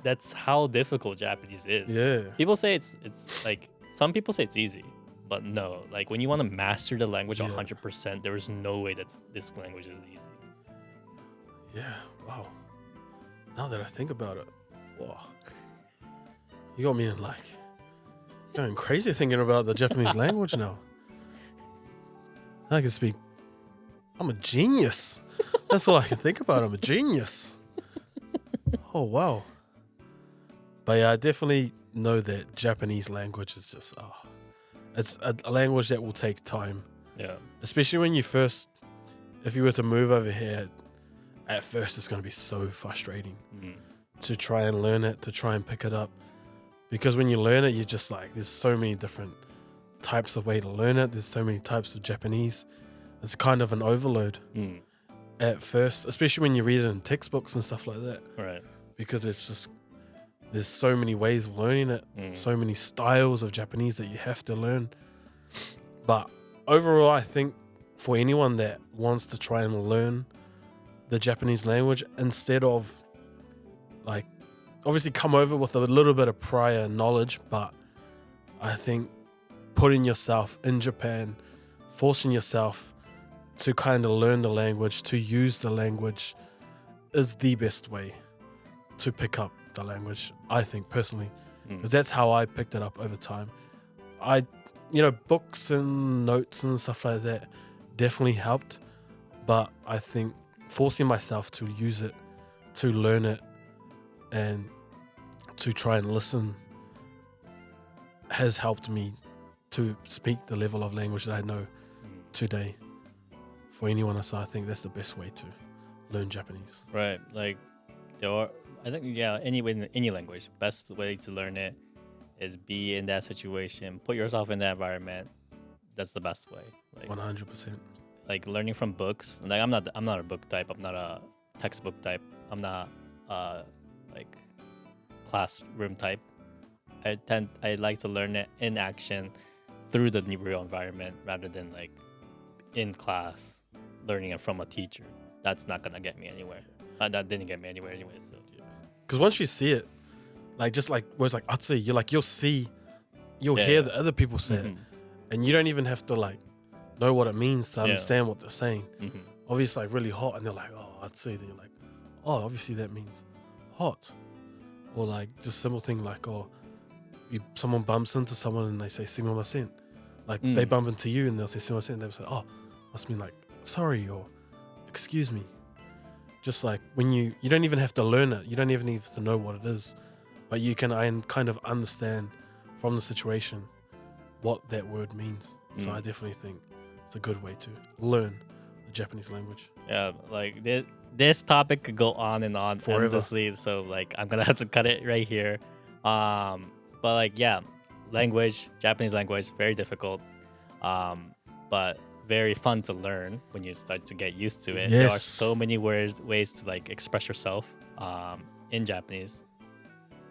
that's how difficult Japanese is. Yeah. People say it's like, some people say it's easy, but no. Like when you want to master the language 100%, there is no way that this language is easy. Yeah. Wow. Now that I think about it, wow. You got me in like going crazy thinking about the Japanese language now. I can speak. I'm a genius. That's all I can think about. I'm a genius. Oh, wow. But yeah, I definitely know that Japanese language is just, it's a language that will take time. Yeah. Especially when if you were to move over here, at first it's going to be so frustrating to try and learn it, to try and pick it up. Because when you learn it, you're just like, there's so many different types of way to learn it. There's so many types of Japanese. It's kind of an overload at first, especially when you read it in textbooks and stuff like that. Right. Because it's just, there's so many ways of learning it, so many styles of Japanese that you have to learn. But overall, I think for anyone that wants to try and learn the Japanese language, instead of like, obviously come over with a little bit of prior knowledge, but I think putting yourself in Japan, forcing yourself to kind of learn the language, to use the language, is the best way to pick up the language, I think personally, because that's how I picked it up over time. Books and notes and stuff like that definitely helped, but I think forcing myself to use it, to learn it, and to try and listen has helped me to speak the level of language that I know today. For anyone else, I think that's the best way to learn Japanese. Right. Like, I think, any language, best way to learn it is be in that situation, put yourself in that environment. That's the best way. Like 100%. Like learning from books. Like I'm not a book type. I'm not a textbook type. I'm not like classroom type. I like to learn it in action through the real environment rather than like in class learning it from a teacher. That's not gonna get me anywhere. That didn't get me anywhere anyway. So because once you see it, like just like words like atsui, you'll hear the other people say it, and you don't even have to like know what it means to understand what they're saying. Obviously, like really hot, and they're like, oh, atsui. Then you're like, oh, obviously that means hot. Or like just simple thing like, oh, someone bumps into someone and they say sumimasen. Like they bump into you and they'll say sumimasen. They'll say, oh, must mean like sorry or excuse me. Just like when you don't even have to learn it. You don't even need to know what it is. But you can kind of understand from the situation what that word means. So I definitely think it's a good way to learn the Japanese language. Yeah, like this topic could go on and on Forever. endlessly. So like I'm gonna have to cut it right here. But like language, Japanese language, very difficult. But very fun to learn when you start to get used to it. Yes. There are so many ways to like express yourself in Japanese.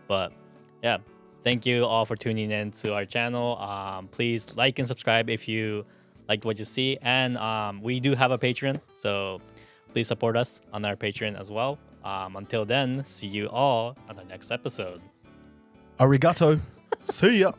But yeah, thank you all for tuning in to our channel. Please like and subscribe if you liked what you see. And we do have a Patreon, so please support us on our Patreon as well. Until then, see you all on the next episode. Arigato. See ya.